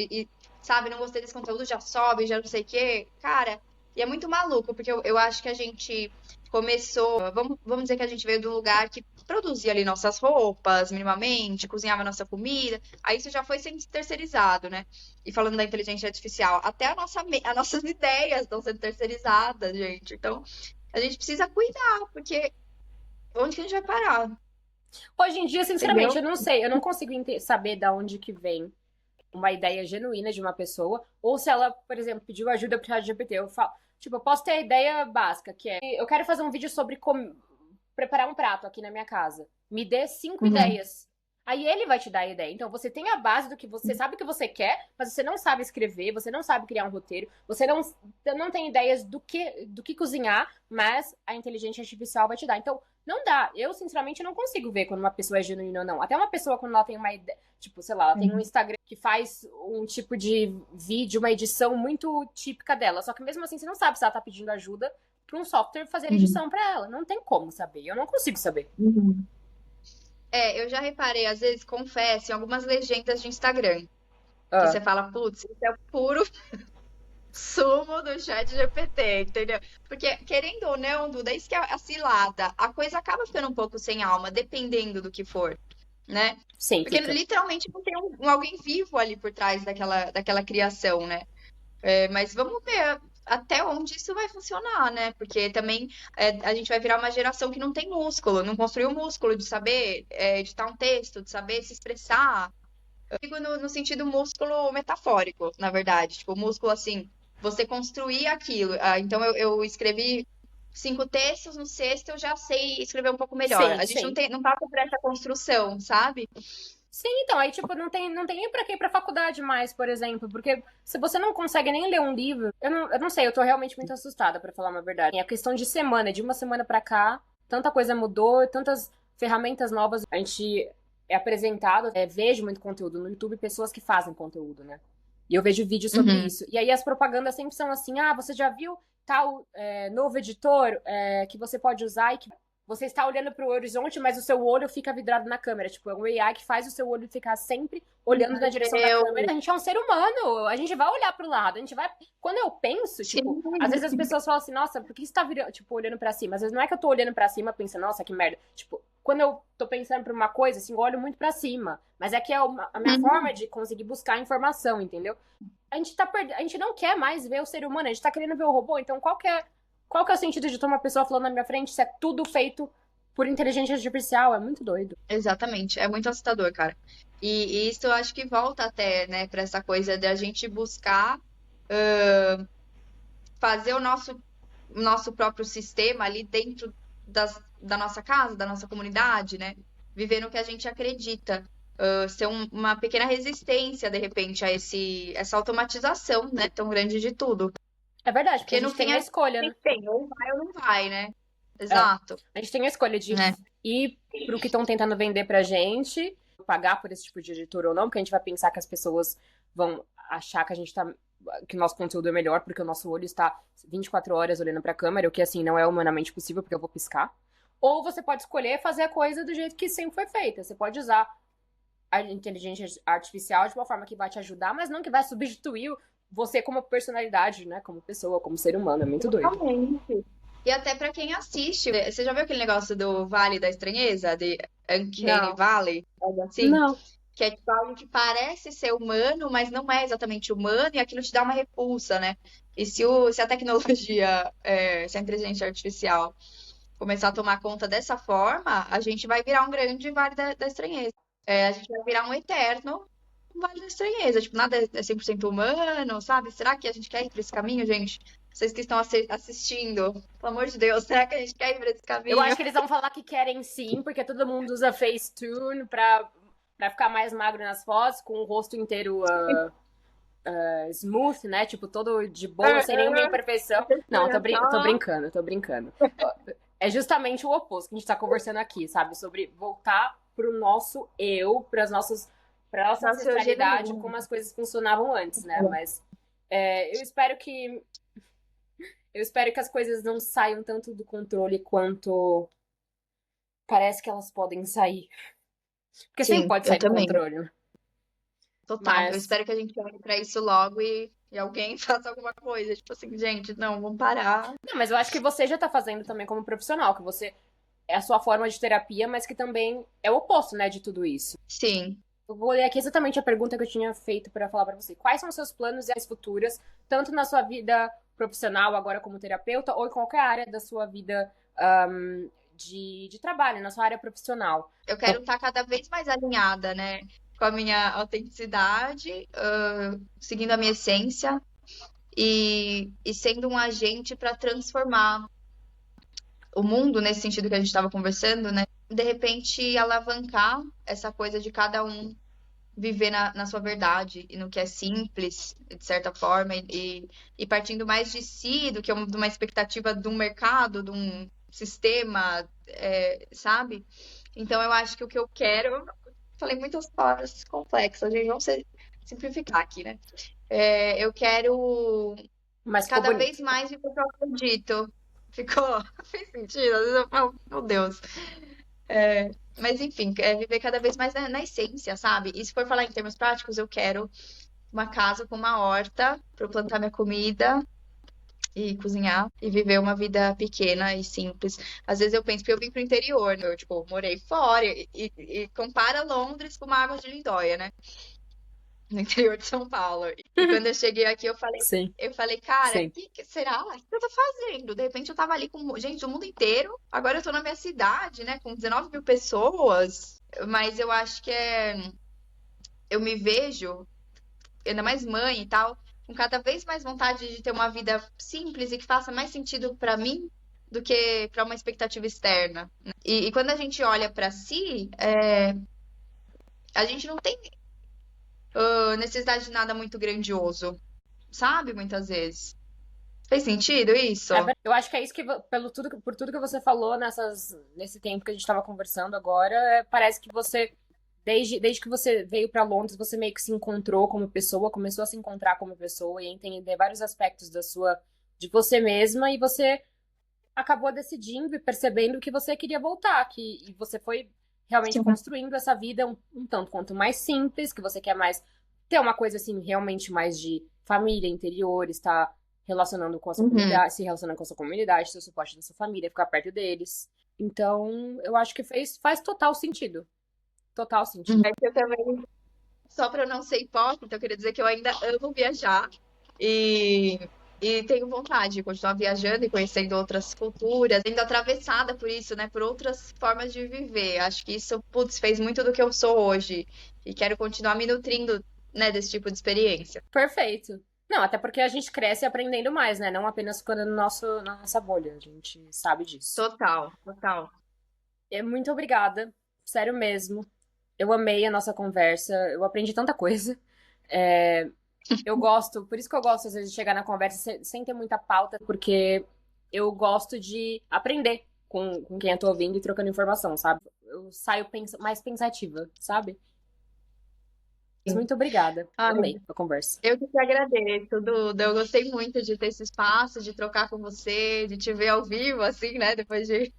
sabe, não gostei desse conteúdo, já sobe, já não sei o quê. Cara, e é muito maluco, porque eu acho que a gente começou. Vamos dizer que a gente veio de um lugar que produzia ali nossas roupas, minimamente, cozinhava nossa comida. Aí isso já foi sendo terceirizado, né? E falando da inteligência artificial, até as nossas ideias estão sendo terceirizadas, gente. Então, a gente precisa cuidar, porque onde que a gente vai parar? Hoje em dia, sinceramente, Entendeu? eu não sei. Eu não consigo saber da onde que vem uma ideia genuína de uma pessoa, ou se ela, por exemplo, pediu ajuda pro ChatGPT. Eu falo, tipo, eu posso ter a ideia básica, que é, eu quero fazer um vídeo sobre preparar um prato aqui na minha casa. Me dê 5 Uhum. ideias. Aí ele vai te dar a ideia. Então você tem a base do que você sabe que você quer, mas você não sabe escrever, você não sabe criar um roteiro, você não tem ideias do que cozinhar, mas a inteligência artificial vai te dar. Então, não dá. Eu, sinceramente, não consigo ver quando uma pessoa é genuína ou não. Até uma pessoa, quando ela tem uma ideia. Tipo, sei lá, ela tem um Uhum. Instagram que faz um tipo de vídeo, uma edição muito típica dela. Só que mesmo assim, você não sabe se ela tá pedindo ajuda para um software fazer Uhum. edição para ela. Não tem como saber. Eu não consigo saber. Uhum. É, eu já reparei, às vezes, confesso, em algumas legendas de Instagram, que Ah, você fala, putz, isso é o puro sumo do chat GPT, entendeu? Porque, querendo ou não, Duda, isso que é a cilada, a coisa acaba ficando um pouco sem alma, dependendo do que for, né? sim, Porque fica. literalmente não tem alguém vivo ali por trás daquela criação, né? É, mas vamos ver até onde isso vai funcionar, né? Porque também a gente vai virar uma geração que não tem músculo, não construiu músculo de saber editar um texto, de saber se expressar. Eu digo no sentido músculo metafórico, na verdade. Tipo, músculo assim, você construir aquilo. Então eu escrevi 5 textos, no sexto eu já sei escrever um pouco melhor. Sim, A gente sim. não passa por essa construção, sabe? Sim, então, aí, tipo, não tem nem pra quem ir pra faculdade mais, por exemplo, porque se você não consegue nem ler um livro, eu não sei, eu tô realmente muito assustada, pra falar uma verdade. É a questão de semana, de uma semana pra cá, tanta coisa mudou, tantas ferramentas novas, a gente é apresentado, vejo muito conteúdo no YouTube, pessoas que fazem conteúdo, né? E eu vejo vídeos sobre Uhum. isso. E aí as propagandas sempre são assim, ah, você já viu tal novo editor que você pode usar e que você está olhando para o horizonte, mas o seu olho fica vidrado na câmera. Tipo, é um AI que faz o seu olho ficar sempre olhando na direção da câmera. Eu, A gente é um ser humano, a gente vai olhar para o lado, a gente vai. Quando eu penso, sim, tipo, às vezes as pessoas falam assim, nossa, por que você tá virando, tipo, olhando para cima? Às vezes não é que eu tô olhando para cima pensando, nossa, que merda. Tipo, quando eu tô pensando pra uma coisa, assim, eu olho muito para cima. Mas é que é a minha forma de conseguir buscar informação, entendeu? A gente não quer mais ver o ser humano, a gente tá querendo ver o robô, então qual que é o sentido de ter uma pessoa falando na minha frente se é tudo feito por inteligência artificial? É muito doido. exatamente. É muito assustador, cara. E isso eu acho que volta até, né, para essa coisa de a gente buscar fazer o nosso próprio sistema ali dentro da nossa casa, da nossa comunidade, né? Viver no que a gente acredita. Ser uma pequena resistência, de repente, essa automatização, né, tão grande de tudo. É verdade, porque a Porque no gente tem fim a a escolha, né? gente tem, ou vai ou não vai, né? É. Exato, A gente tem a escolha de né? ir pro que estão tentando vender pra gente, pagar por esse tipo de editor ou não, porque a gente vai pensar que as pessoas vão achar que a gente tá. Que o nosso conteúdo é melhor, porque o nosso olho está 24 horas olhando pra câmera, o que assim não é humanamente possível, porque eu vou piscar. Ou você pode escolher fazer a coisa do jeito que sempre foi feita. Você pode usar a inteligência artificial de uma forma que vai te ajudar, mas não que vai substituir você como personalidade, né? Como pessoa, como ser humano. É muito doido. Totalmente. E até pra quem assiste, você já viu aquele negócio do Vale da Estranheza, de Uncanny Não. Valley? Algo assim? Não. Que é tipo algo que parece ser humano, mas não é exatamente humano, e aquilo te dá uma repulsa, né? E se a tecnologia, se a inteligência artificial começar a tomar conta dessa forma, a gente vai virar um grande Vale da Estranheza. A gente vai virar um eterno Vale da Estranheza. Tipo, nada é 100% humano, sabe? Será que a gente quer ir por esse caminho, gente? Vocês que estão assistindo, pelo amor de Deus, será que a gente quer ir por esse Eu caminho? acho que eles vão falar que querem sim, porque todo mundo usa Facetune pra ficar mais magro nas fotos, com o rosto inteiro smooth, né? Tipo, todo de boa, sem nenhuma imperfeição. Não, eu tô brincando, eu tô brincando. É justamente o oposto que a gente tá conversando aqui, sabe? Sobre voltar pro nosso eu, pra nossa Nossa, eu ancestralidade, genuíno. como as coisas funcionavam antes, né? Mas eu espero que as coisas não saiam tanto do controle quanto parece que elas podem sair. Porque sempre Sim, pode eu sair do também. controle, né? Total. Eu Mas. espero que a gente olhe pra isso logo e alguém faça alguma coisa. Tipo assim, gente, não, vamos parar. Não, mas eu acho que você já tá fazendo também como profissional, que você é a sua forma de terapia, mas que também é o oposto, né, de tudo isso. Sim, Eu vou ler aqui exatamente a pergunta que eu tinha feito para falar para você. Quais são os seus planos e as futuras, tanto na sua vida profissional, agora como terapeuta, ou em qualquer área da sua vida de trabalho, na sua área profissional? eu quero estar cada vez mais alinhada, né? Com a minha autenticidade, seguindo a minha essência e sendo um agente para transformar o mundo nesse sentido que a gente estava conversando, né? De repente, alavancar essa coisa de cada um viver na sua verdade e no que é simples, de certa forma, e partindo mais de si do que de uma expectativa de um mercado, de um sistema, sabe? Então, eu acho que o que eu quero. Falei muitas palavras complexas, gente. Vamos simplificar aqui, né? Eu quero Mas ficou cada vez bonito. mais viver o que eu acredito. Ficou? Fez sentido? Às vezes eu falo, meu Deus. Mas enfim, viver cada vez mais na essência, sabe? E se for falar em termos práticos, eu quero uma casa com uma horta para eu plantar minha comida e cozinhar e viver uma vida pequena e simples. Às vezes eu penso, porque eu vim pro interior, né? Eu, tipo, morei fora e compara Londres com uma água de Lindóia, né? No interior de São Paulo. E quando eu cheguei aqui, eu falei, Sim, eu falei, cara, sim. que será? O que eu tô fazendo? De repente eu tava ali com gente do mundo inteiro. Agora eu tô na minha cidade, né? Com 19 mil pessoas. Mas eu acho que eu me vejo, ainda mais mãe e tal, com cada vez mais vontade de ter uma vida simples e que faça mais sentido pra mim do que pra uma expectativa externa. E quando a gente olha pra si, a gente não tem necessidade de nada muito grandioso, sabe? Muitas vezes. Fez sentido isso? Eu acho que é isso que, por tudo que você falou nesse tempo que a gente estava conversando agora, parece que você, desde que você veio para Londres, você meio que se encontrou como pessoa, começou a se encontrar como pessoa e a entender vários aspectos de você mesma, e você acabou decidindo e percebendo que você queria voltar, e você foi realmente Sim. construindo essa vida um tanto quanto mais simples, que você quer mais ter uma coisa assim, realmente mais de família, interior, estar relacionando com a sua Uhum. comunidade, se relacionando com a sua comunidade, ter o suporte da sua família, ficar perto deles. Então, eu acho que faz total sentido. Total sentido. É que eu também, só para eu não ser hipócrita, eu queria dizer que eu ainda amo viajar e, e tenho vontade de continuar viajando e conhecendo outras culturas, sendo atravessada por isso, né? Por outras formas de viver. Acho que isso, putz, fez muito do que eu sou hoje e quero continuar me nutrindo, né, desse tipo de experiência. Perfeito. Não, até porque a gente cresce aprendendo mais, né? Não apenas ficando na nossa bolha. A gente sabe disso. Total, total. Muito obrigada. Sério mesmo. Eu amei a nossa conversa. Eu aprendi tanta coisa. É, eu gosto, por isso que eu gosto às vezes de chegar na conversa sem ter muita pauta, porque eu gosto de aprender com quem eu tô ouvindo e trocando informação, sabe? Eu saio mais pensativa, sabe? Mas muito obrigada. Ai, Amei a conversa. eu que te agradeço, Duda. Eu gostei muito de ter esse espaço, de trocar com você, de te ver ao vivo, assim, né? Depois de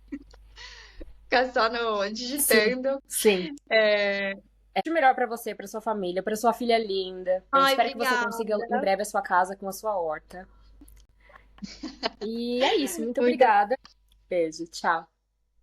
ficar só no Sim, digitando. sim. É... É o melhor pra você, pra sua família, pra sua filha linda. Eu Ai, espero que você obrigada. consiga em breve a sua casa com a sua horta. E é isso. Muito Muito obrigada. Beijo. Tchau.